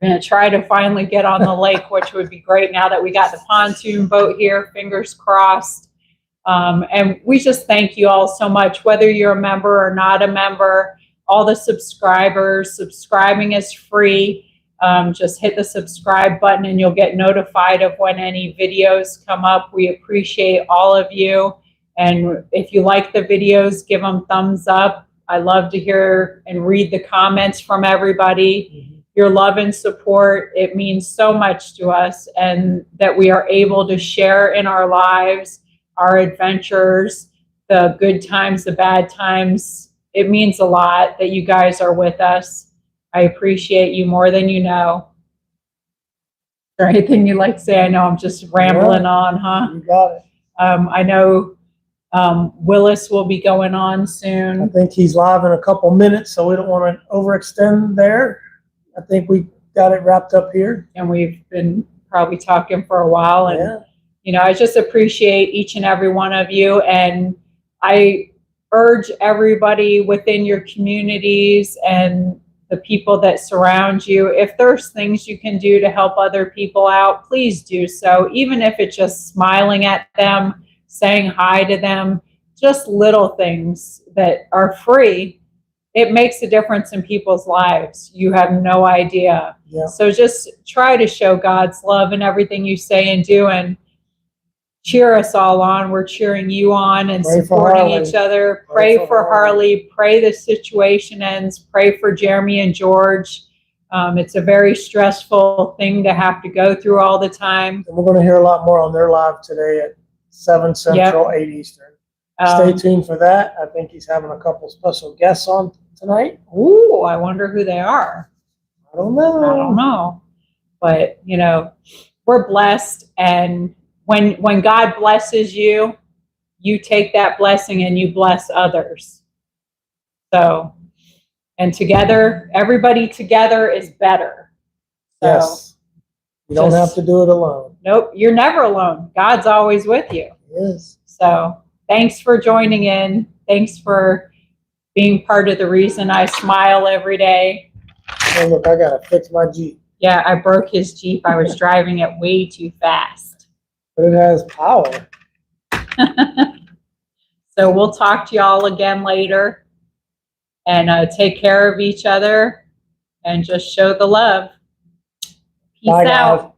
We're going to try to finally get on the lake, which would be great now that we got the pontoon boat here, fingers crossed. And we just thank you all so much, whether you're a member or not a member. All the subscribers, subscribing is free. Just hit the subscribe button and you'll get notified of when any videos come up. We appreciate all of you. And if you like the videos, give them thumbs up. I love to hear and read the comments from everybody. Mm-hmm. Your love and support, it means so much to us, and that we are able to share in our lives, our adventures, the good times, the bad times. It means a lot that you guys are with us. I appreciate you more than you know. Is there anything you'd like to say? I know I'm just rambling on, huh? You got it. I know Willis will be going on soon. I think he's live in a couple minutes, so we don't want to overextend there. I think we got it wrapped up here. And we've been probably talking for a while. And, you know, I just appreciate each and every one of you. And I urge everybody within your communities and the people that surround you, if there's things you can do to help other people out, please do so. Even if it's just smiling at them, saying hi to them, just little things that are free. It makes a difference in people's lives. You have no idea. Yeah. So just try to show God's love in everything you say and do, and cheer us all on. We're cheering you on and Pray supporting each other. Pray for Harley. Pray the situation ends. Pray for Jeremy and George. It's a very stressful thing to have to go through all the time. And we're going to hear a lot more on their live today at 7 Central, 8 Eastern. Stay tuned for that. I think he's having a couple special guests on tonight. Ooh, I wonder who they are. I don't know. But, you know, we're blessed, and when God blesses you, you take that blessing and you bless others. So, and together, everybody together is better. So, Yes. You don't have to do it alone. Nope, you're never alone. God's always with you. Yes. So thanks for joining in. Thanks for being part of the reason I smile every day. Oh, look, I gotta fix my Jeep. Yeah, I broke his Jeep. I was driving it way too fast. But it has power. So we'll talk to y'all again later. And take care of each other and just show the love. Peace Bye, out. guys.